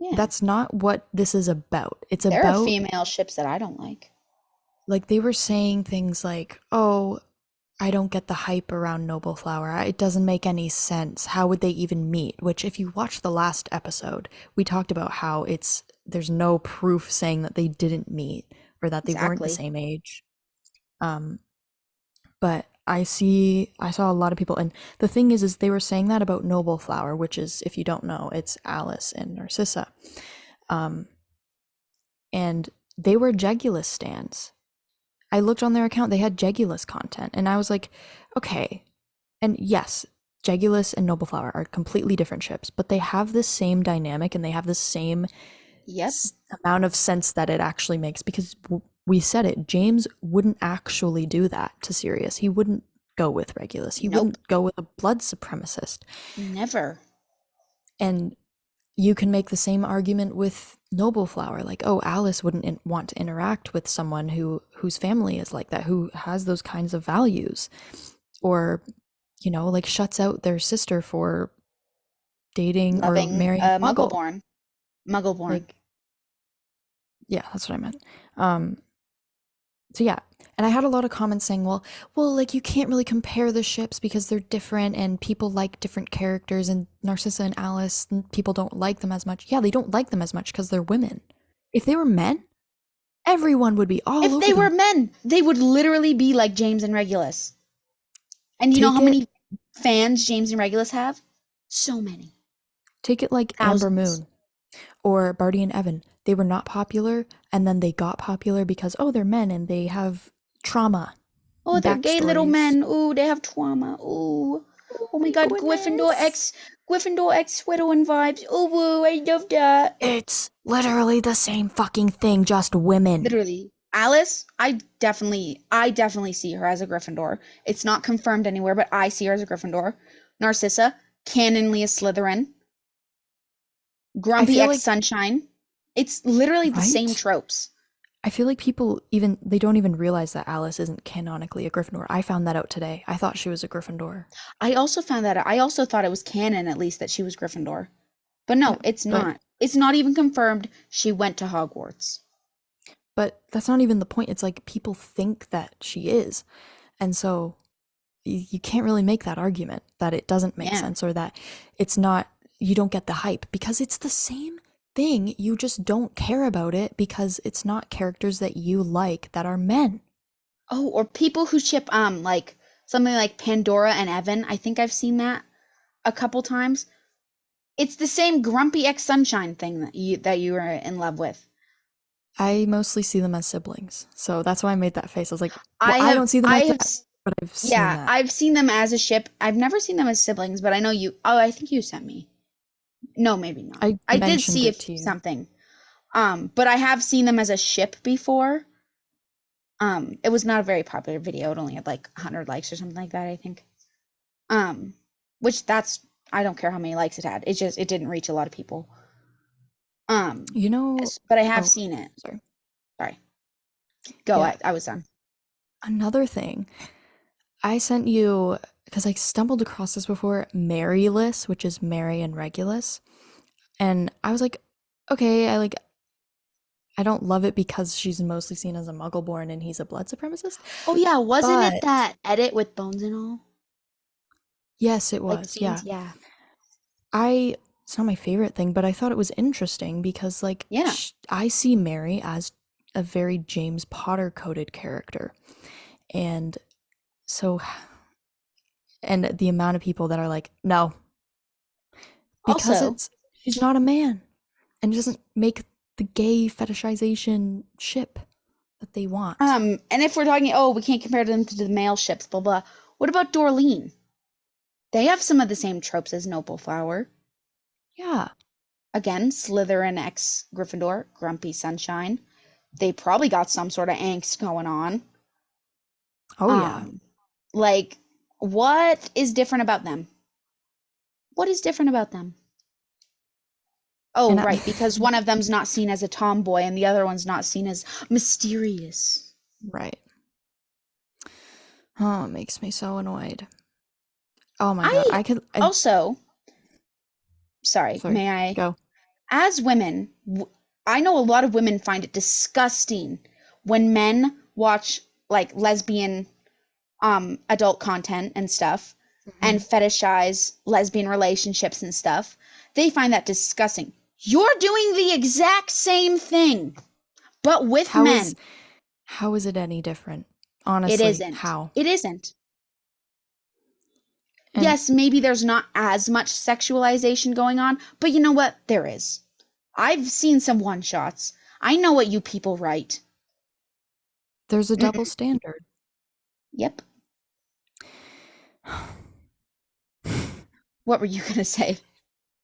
Yeah. That's not what this is about. It's There are about female ships that I don't like. like they were saying things like, "Oh, I don't get the hype around Noble Flower. It doesn't make any sense. How would they even meet?" Which, if you watch the last episode, we talked about how there's no proof saying that they didn't meet or that they weren't the Exactly. same age. Um, but I saw a lot of people, and the thing is they were saying that about Noble Flower, which is, if you don't know, it's Alice and Narcissa. Um, and they were Jegulus stands. I looked on their account; they had Jegulus content, and I was like, okay. And yes, Jegulus and Noble Flower are completely different ships, but they have this same dynamic and they have the same Yep. amount of sense that it actually makes because we said it. James wouldn't actually do that to Sirius. He wouldn't go with Regulus. He Nope. wouldn't go with a blood supremacist. Never. And you can make the same argument with Noble Flower, like, oh, Alice wouldn't want to interact with someone whose family is like that, who has those kinds of values, or like shuts out their sister for dating or Loving marrying a a muggle. Muggleborn. Muggleborn. Like, yeah, that's what I meant. So yeah, and I had a lot of comments saying, well, like you can't really compare the ships because they're different and people like different characters, and Narcissa and Alice, people don't like them as much. Yeah, they don't like them as much because they're women. If they were men, everyone would be all If over they were them. men, they would literally be like James and Regulus. And you know Take how it, many fans James and Regulus have? So many. take it like Amber Thousands. Moon or Barty and Evan. They were not popular, and then they got popular because oh, they're men and they have trauma Oh, and they're gay little backstories. men. Ooh, they have trauma. Ooh. Oh Oh my my god, goodness. Gryffindor X Slytherin vibes. Ooh, woo, I love that. It's literally the same fucking thing, just women. Literally. Alice, I definitely see her as a Gryffindor. It's not confirmed anywhere, but I see her as a Gryffindor. Narcissa, canonly a Slytherin. I Grumpy feel X like, Sunshine. It's literally the same right? tropes. I feel like people even they don't even realize that Alice isn't canonically a Gryffindor. I found that out today. I thought she was a Gryffindor. I also found that I also thought it was canon at least that she was Gryffindor. But Yeah, no, it's but not. It's not even confirmed she went to Hogwarts. but that's not even the point. It's like people think that she is. And so you can't really make that argument that it doesn't make Yeah. sense or that it's not you don't get the hype because it's the same thing. You just don't care about it because it's not characters that you like that are men. Oh, or people who ship like something like Pandora and Evan. I think I've seen that a couple times. It's the same Grumpy X Sunshine thing that you were in love with. I mostly see them as siblings. So that's why I made that face. I was like, well, I I have don't see them I as have that, but I've seen yeah, that. I've seen them as a ship. I've never seen them as siblings, but I know you. Oh, I think you sent me. No, maybe not. I I did mentioned see it if to you. something. But I have seen them as a ship before. It was not a very popular video. It only had like 100 likes or something like that, I think. Um, which that's I don't care how many likes it had. It didn't reach a lot of people. You know, But I have oh, seen it. sorry. Sorry. Go. Yeah, I was done. another thing. I sent you because I stumbled across this before, Maryless, which is Mary and Regulus. And I was like, okay, I don't love it because she's mostly seen as a muggle-born and he's a blood supremacist. Oh yeah, wasn't it But that edit with Bones and all? yes, it Like was. scenes? Yeah. Yeah. I it's not my favorite thing, but I thought it was interesting because like Yeah. I see Mary as a very James Potter coded character. And so and the amount of people that are like, "No, because Also, it's she's not a man." And it doesn't make the gay fetishization ship that they want. and if we're talking, oh, we can't compare them to the male ships, blah blah. What about Dorleen? They have some of the same tropes as Noble Flower. Yeah. Again, Slytherin ex Gryffindor, grumpy sunshine. They probably got some sort of angst going on. Oh yeah. Um, like, what is different about them? What is different about them? Oh, And I, right, because one of them's not seen as a tomboy and the other one's not seen as mysterious. right. Oh, it makes me so annoyed. Oh my god. I also, sorry, Sorry. may I? Go. As women, I know a lot of women find it disgusting when men watch like lesbian adult content and stuff and Mhm. fetishize lesbian relationships and stuff. They find that disgusting. You're doing the exact same thing, but with How is men. how is it any different? It Honestly, isn't. how? It isn't. And Yes, maybe there's not as much sexualization going on, but you know what? There is. I've seen some one shots. I know what you people write. there's a double Mm-mm. standard. Yep. What were you gonna say?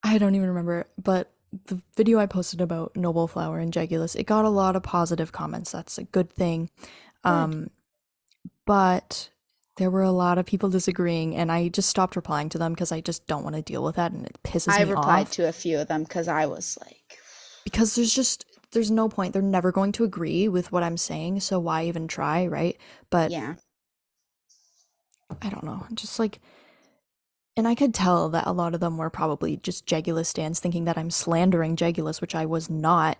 I don't even remember, but the video I posted about Noble Flower and Jegulus, it got a lot of positive comments. That's a good thing. Good. Um, but there were a lot of people disagreeing, and I just stopped replying to them because I just don't want to deal with that, and it pisses I me replied off to a few of them because I was like, because there's no point. They're never going to agree with what I'm saying, so why even try, right? But yeah, I don't know, just like, and I could tell that a lot of them were probably just Jegulus stands thinking that I'm slandering Jegulus, which I was not.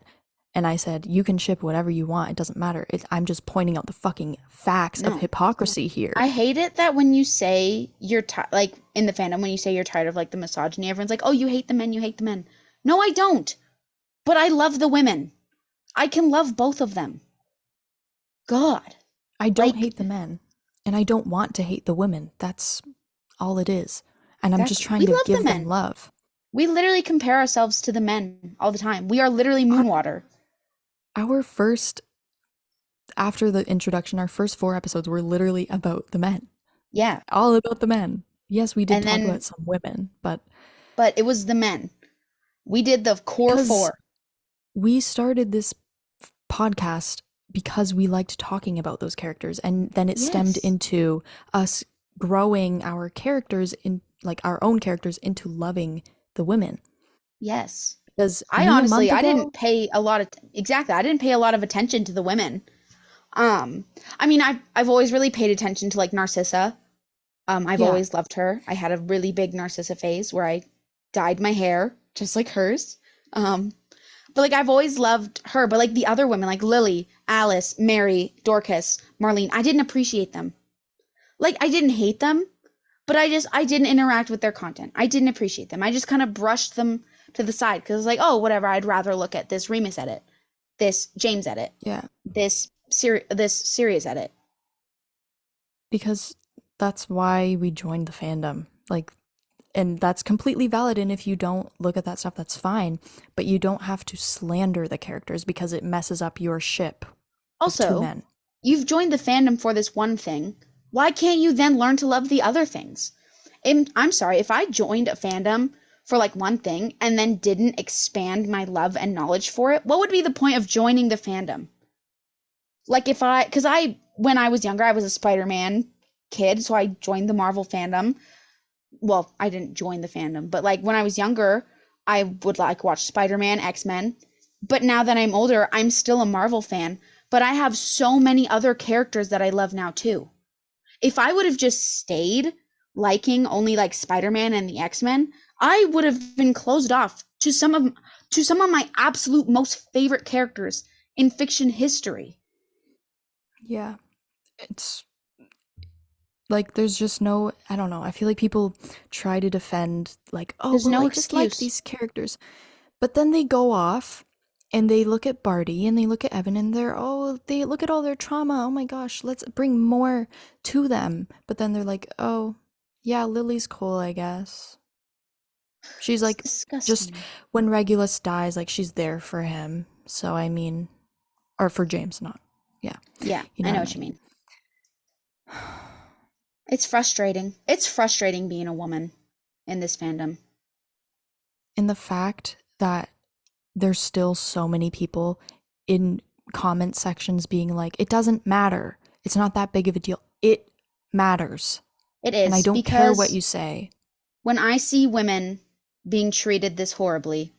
And I said, you can ship whatever you want. It doesn't matter. I'm just pointing out the fucking facts of no. hypocrisy here. I hate it that when you say you're like in the fandom, when you say you're tired of like the misogyny, everyone's like, oh, you hate the men, you hate the men. No, I don't. But I love the women. I can love both of them. God. I don't Like, hate the men, and I don't want to hate the women. That's all it is. And I'm just exactly. We trying to love the give them men. love. We literally compare ourselves to the men all the time. We are literally Our, Moonwater. our first, after the introduction, our first 4 episodes were literally about the men. Yeah. All about the men. Yes, we did And talk then, about some women, but but it was the men. We did the core because four. we started this podcast because we liked talking about those characters, and then it stemmed Yes. into us growing our characters in like our own characters into loving the women. Yes. Because I me a honestly, month I ago, didn't pay a lot of, exactly, I didn't pay a lot of attention to the women. Um, I mean, I've always really paid attention to like Narcissa. I've yeah, always loved her. I had a really big Narcissa phase where I dyed my hair just like hers. Um, but like I've always loved her, but like the other women, like Lily, Alice, Mary, Dorcas, Marlene, I didn't appreciate them. Like I didn't hate them, but I didn't interact with their content. I didn't appreciate them. I just kind of brushed them to the side because it's like, oh, whatever. I'd rather look at this Remus edit, this James edit, yeah, this Sirius edit. because that's why we joined the fandom. Like, and that's completely valid. And if you don't look at that stuff, that's fine. But you don't have to slander the characters because it messes up your ship of two Also, men. you've joined the fandom for this one thing. Why can't you then learn to love the other things? I'm sorry, if I joined a fandom for like one thing and then didn't expand my love and knowledge for it, what would be the point of joining the fandom? Like if because when I was younger, I was a Spider-Man kid, so I joined the Marvel fandom. Well, I didn't join the fandom, but like when I was younger, I would like watch Spider-Man, X-Men. But now that I'm older, I'm still a Marvel fan, but I have so many other characters that I love now too. If I would have just stayed liking only like Spider-Man and the X-Men, I would have been closed off to some of my absolute most favorite characters in fiction history. Yeah. It's like there's just no, I don't know. I feel like people try to defend like, "Oh, There's well, no I just like excuse. these characters." But then they go off and they look at Barty and they look at Evan and they look at all their trauma. Oh my gosh, let's bring more to them. But then they're like, "Oh, yeah, Lily's cool, I guess." She's It's like just disgusting. when Regulus dies, like she's there for him. So I mean, or for James, not. Yeah, Yeah, you I know know what I what you mean. mean. It's frustrating. It's frustrating being a woman in this fandom. And the fact that there's still so many people in comment sections being like, it doesn't matter. It's not that big of a deal. It matters. It And I is don't care what because you say. when I see women being treated this horribly,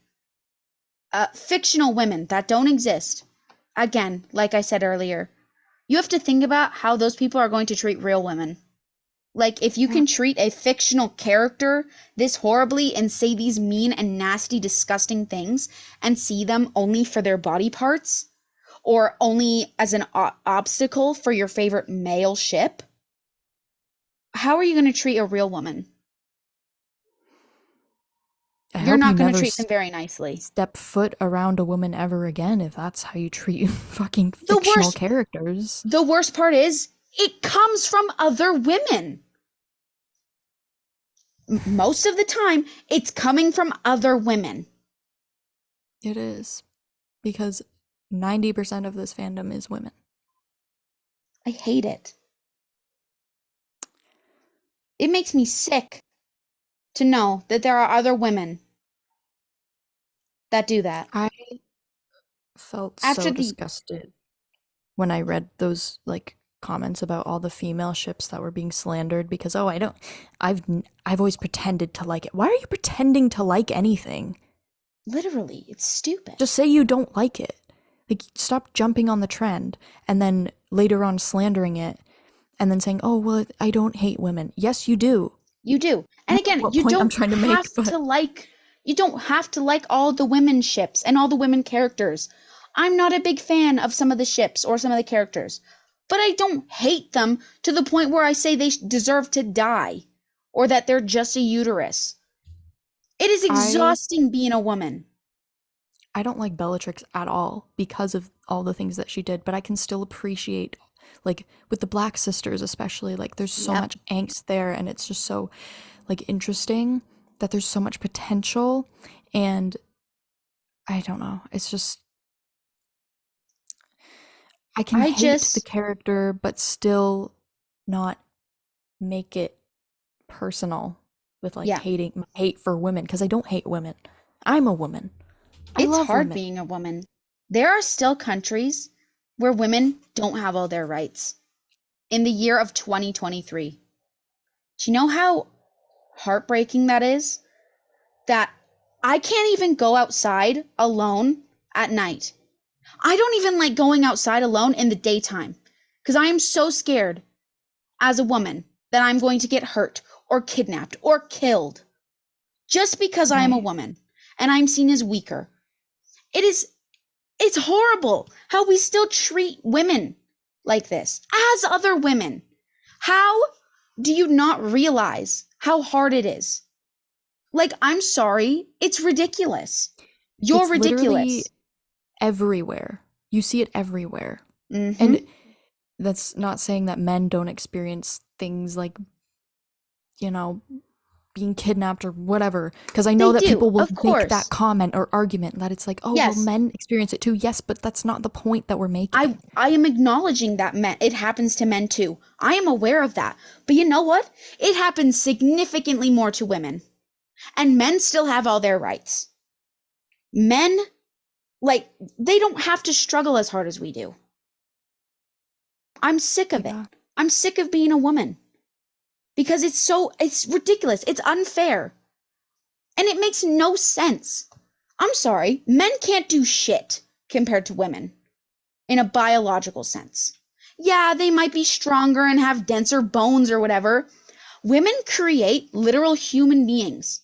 fictional women that don't exist, again, like I said earlier, you have to think about how those people are going to treat real women. Like, if you Yeah. can treat a fictional character this horribly and say these mean and nasty, disgusting things and see them only for their body parts or only as an obstacle for your favorite male ship, how are you going to treat a real woman? I You're hope you not going to never treat them very nicely. step foot around a woman ever again if that's how you treat fucking The fictional worst, characters. the worst part is it comes from other women. Most of the time, it's coming from other women. It is. Because 90% of this fandom is women. I hate it. It makes me sick to know that there are other women that do that. I felt After so the disgusted when I read those like comments about all the female ships that were being slandered because oh, I've I've always pretended to like it. Why are you pretending to like anything? literally, it's stupid. Just say you don't like it. Like stop jumping on the trend and then later on slandering it and then saying, "Oh, well, I don't hate women." Yes, you do. You do. You And know again, what point I'm trying to make, but you don't have to like all the women ships and all the women characters. I'm not a big fan of some of the ships or some of the characters, but I don't hate them to the point where I say they deserve to die or that they're just a uterus. It is I exhausting being a woman. I don't like Bellatrix at all because of all the things that she did, but I can still appreciate like with the Black Sisters especially, like there's so Yep. much angst there and it's just so like interesting that there's so much potential and I don't know. It's just I can I hate the just, character but still not make it personal with like yeah, hating my hate for women because I don't hate women. I'm a woman. I it's love hard women. being a woman. There are still countries where women don't have all their rights in the year of 2023. Do you know how heartbreaking that is? That I can't even go outside alone at night. I don't even like going outside alone in the daytime because I am so scared as a woman that I'm going to get hurt or kidnapped or killed just because I am a Right. woman and I'm seen as weaker. It is it's horrible how we still treat women like this as other women. How do you not realize how hard it is? Like, I'm sorry, it's ridiculous. You're It's literally ridiculous. everywhere. You see it everywhere. Mm-hmm. And that's not saying that men don't experience things like, you know, being kidnapped or whatever. Because I know They that do, people will of make that course. comment or argument that it's like, oh, well, Yes, men experience it too. Yes, but that's not the point that we're I making. I am acknowledging that men it happens to men too. I am aware of that. But you know what? It happens significantly more to women. And men still have all their rights. Men, like, they don't have to struggle as hard as we do. I'm sick of it. Yeah. I'm sick of being a woman because it's ridiculous. It's unfair. And it makes no sense. I'm sorry, men can't do shit compared to women in a biological sense. Yeah, they might be stronger and have denser bones or whatever. Women create literal human beings.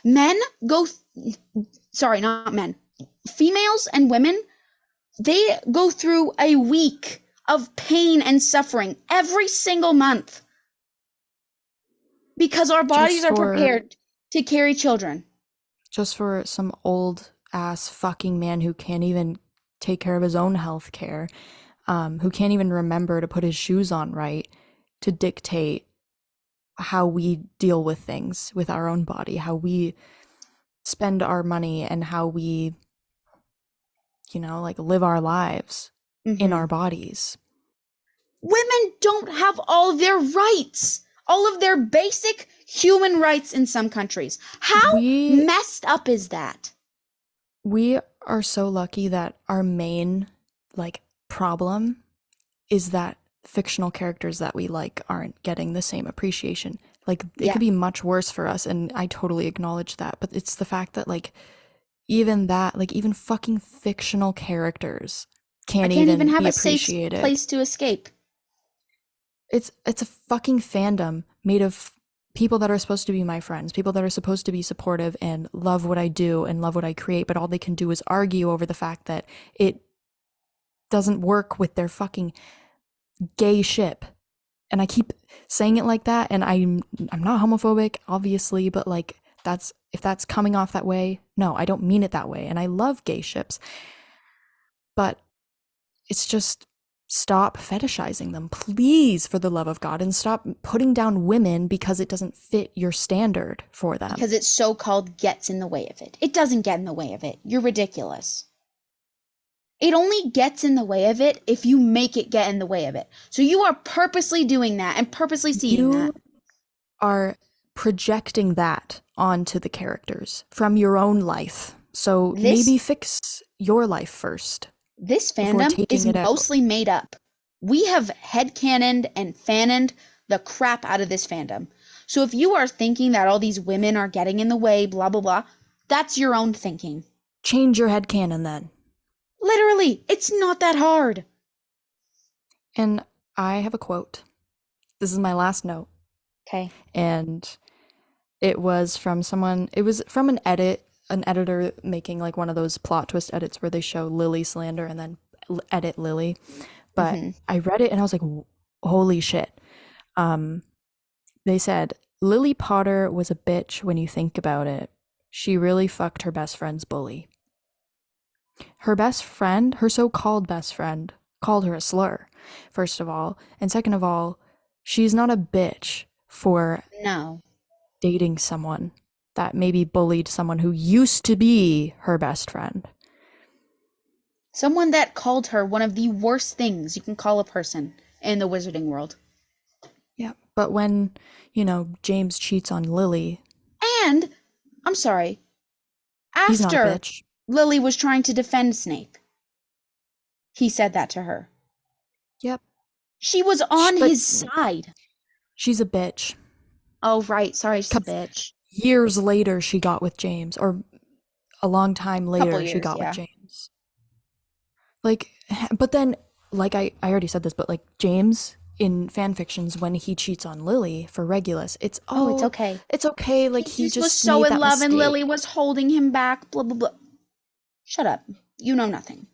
Men go, sorry, not men. Females and women They go through a week of pain and suffering every single month because our bodies Just are for prepared to carry children. just for some old ass fucking man who can't even take care of his own health care, who can't even remember to put his shoes on right, to dictate how we deal with things with our own body, how we spend our money, and how we, like live our lives in Mm-hmm. our bodies. Women don't have all their rights, all of their basic human rights in some countries. How We messed up is that? we are so lucky that our main like problem is that fictional characters that we like aren't getting the same appreciation. Like it Yeah, could be much worse for us, and I totally acknowledge that, but it's the fact that even that, like even fucking fictional characters I can't can't even even have be a safe appreciated. place to escape It's a fucking fandom made of people that are supposed to be my friends, people that are supposed to be supportive and love what I do and love what I create, but all they can do is argue over the fact that it doesn't work with their fucking gay ship. And I keep saying it like that, and I'm not homophobic, obviously, but like that's if that's coming off that way, no, I don't mean it that way. And I love gay ships, but it's just stop fetishizing them, please, for the love of God, and stop putting down women because it doesn't fit your standard for them. because it so called gets in the way of it. It doesn't get in the way of it. You're ridiculous. It only gets in the way of it if you make it get in the way of it. So you are purposely doing that and purposely seeding that. You are projecting that onto the characters from your own life. So This maybe fix your life first this before fandom is taking it out. mostly made up. We have headcanoned and fanoned the crap out of this fandom. So if you are thinking that all these women are getting in the way, blah blah blah, that's your own thinking. Change your headcanon then. Literally, it's not that hard. And I have a quote. This is my last note. Okay. And it was from someone, it was from an editor making like one of those plot twist edits where they show Lily slander and then edit Lily. But Mm-hmm. I read it and I was like, holy shit. Um, they said, Lily Potter was a bitch when you think about it. She really fucked her best friend's bully. Her best friend, her so called best friend, called her a slur, first of all. And second of all, she's not a bitch for No. dating someone that maybe bullied someone who used to be her best friend. Someone that called her one of the worst things you can call a person in the wizarding world. Yeah. But when, James cheats on Lily, And, I'm sorry, he's not a after bitch. Lily was trying to defend Snape, he said that to her. Yep. She was on But his side. she's a bitch. Oh, right. Sorry, she's a 'Cause bitch. years later she got with James, or a long time Couple later she years, got with yeah. James. Like, but then, like I already said this, but like James in fan fictions, when he cheats on Lily for Regulus, Oh, it's okay. it's okay. Like He he just was just so made in that love and mistake. Lily was holding him back, blah, blah, blah. Shut up. You know nothing.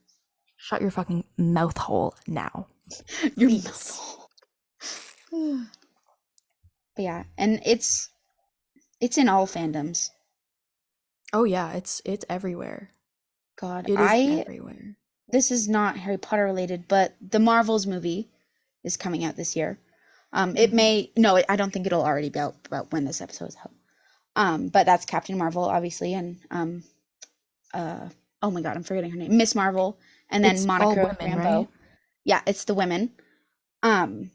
Shut your fucking mouth hole now, Your please. mouth. But yeah, and it's in all fandoms. Oh yeah, it's everywhere. God, It is everywhere. this is not Harry Potter related, but the Marvels movie is coming out this year. It Mhm. may no, I don't think it'll already be out about when this episode is out. But that's Captain Marvel, obviously, and uh, oh my God, I'm forgetting her name, Miss Marvel, and then It's all Monica women, right? Rambeau. Yeah, it's the women. Um,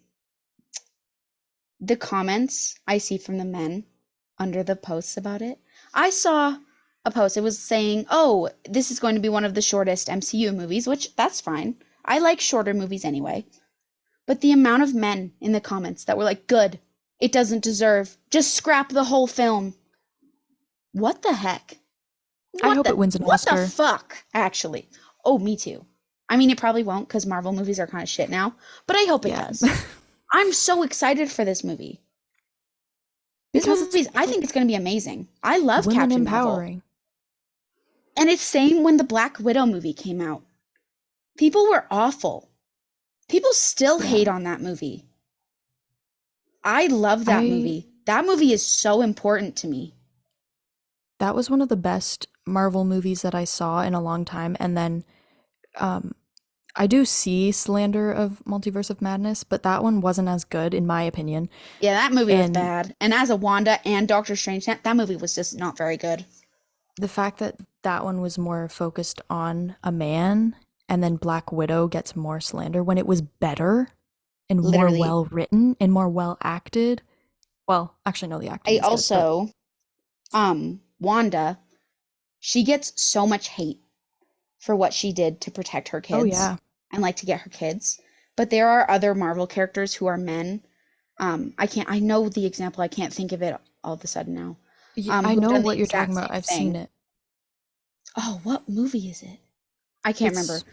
the comments I see from the men under the posts about it. I saw a post. It was saying, "Oh, this is going to be one of the shortest MCU movies," which that's fine. I like shorter movies anyway. But the amount of men in the comments that were like, "Good. It doesn't deserve. Just scrap the whole film." What the heck? I hope it wins an What the Oscar. fuck, actually? Oh, me too. I mean, it probably won't because Marvel movies are kind of shit now, but I hope it Yeah. does. I'm so excited for this movie. This Because it's movie, I think it's going to be amazing. I love women Captain Marvel. empowering. And it's same when the Black Widow movie came out. People were awful. People still Yeah. hate on that movie. I love that I movie. That movie is so important to me. That was one of the best Marvel movies that I saw in a long time, and then um I do see slander of Multiverse of Madness, but that one wasn't as good in my opinion. Yeah, that movie was And bad. And as a Wanda and Doctor Strange, that movie was just not very good. the fact that that one was more focused on a man and then Black Widow gets more slander when it was better and more Literally. well written and more well acted. Well, actually no, the acting I is good, but also, Wanda, she gets so much hate for what she did to protect her oh kids yeah. and like to get her kids. But there are other Marvel characters who are men. I know the example, I can't think of it all of a sudden now. I Who've know done the what you're talking exact about. same I've seen thing. it. Oh, what movie is it? I can't remember. It's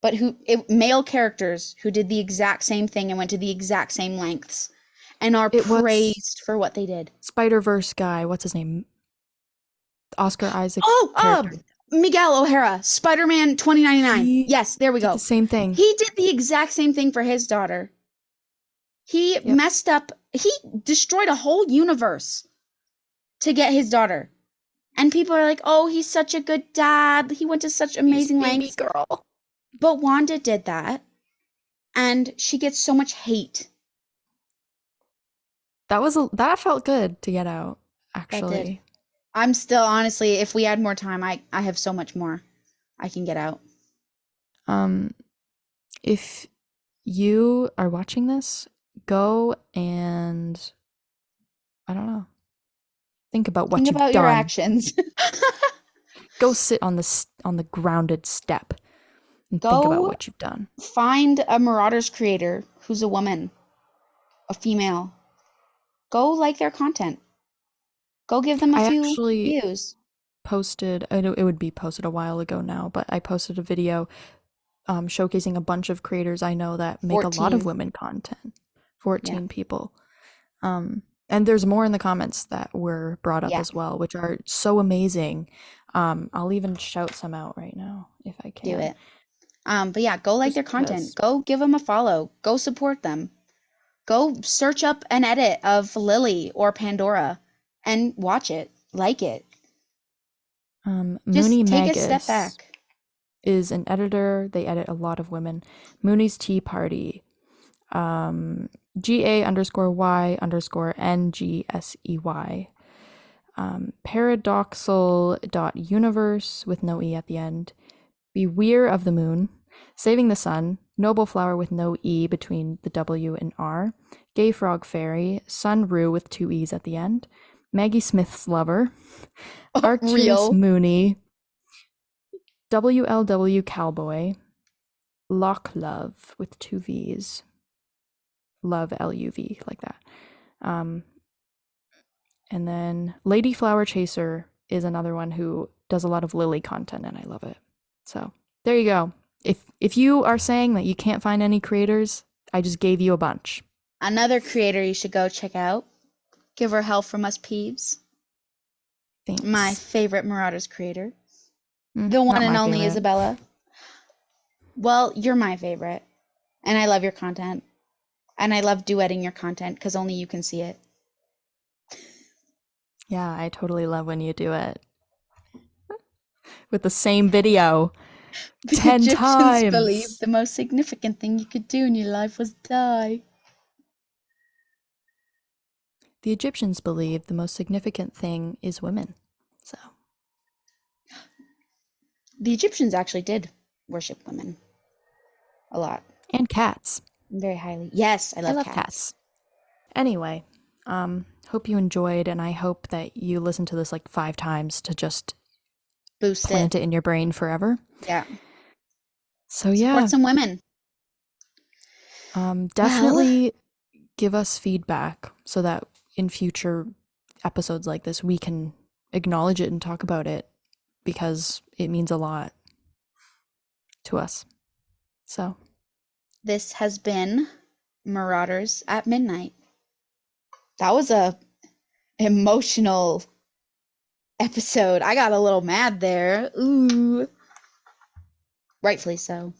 But male characters who did the exact same thing and went to the exact same lengths and are it was praised for what they did. Spider-Verse guy, what's his name? Oscar Isaac Oh, character. Miguel O'Hara, Spider-Man 2099. He Yes, there we did the go. same thing. He did the exact same thing for his daughter. He Yep. messed up, he destroyed a whole universe to get his daughter. And people are like, oh, he's such a good dad. He went to such He's amazing baby lengths. girl. But Wanda did that, and she gets so much hate. That felt good to get out, That did. actually. I'm still, honestly, if we had more time, I have so much more I can get out. Um, if you are watching this, go and I don't know, think about Think what you've about your done. actions. Go sit on the grounded step and think about Go what you've done. find a Marauders creator who's a woman, a female. Go like their content. Go give them a I few actually views. posted, I know it would be posted a while ago now, but I posted a video showcasing a bunch of creators I know that make a lot of 14. women content. Yeah. 14 people. And there's more in the comments that were brought up Yeah. as well, which are so amazing. I'll even shout some out right now if I Do can. it. But yeah, go like Just their content. because. Go give them a follow. Go support them. Go search up an edit of Lily or Pandora and watch it. Like it. Mooney Just take a step Magus back. is an editor. They edit a lot of women. Mooney's Tea Party. GA underscore Y underscore NGSEY. Paradoxal dot universe with no E at the end. Beware of the Moon. Saving the Sun. Noble Flower with no E between the W and R. Gay Frog Fairy. Sun Rue with two E's at the end. Maggie Smith's Lover. Arcturus Real. Mooney. WLW Cowboy. Lock Love with two V's. Love LUV, like that. And then Lady Flower Chaser is another one who does a lot of Lily content, and I love it. So there you go. If you are saying that you can't find any creators, I just gave you a bunch. Another creator you should go check out. Give her hell from us peeves. My Thanks. favorite Marauders creator. The one Not and my only favorite. Isabella. Well, you're my favorite. And I love your content. And I love duetting your content because only you can see it. Yeah, I totally love when you do it with the same video The 10 Egyptians believed times. the most significant thing you could do in your life was die. The Egyptians believe the most significant thing is women. So, The Egyptians actually did worship women a lot, and cats. very highly. Yes, I I love love cats. cats. Anyway, hope you enjoyed, and I hope that you listen to this like 5 times to just Boost it. plant it in your brain forever. Yeah. So Support yeah, some women. Well, definitely give us feedback so that in future episodes like this we can acknowledge it and talk about it because it means a lot to us. So, this has been Marauders at Midnight. That was a emotional episode. I got a little mad there. Ooh. rightfully so.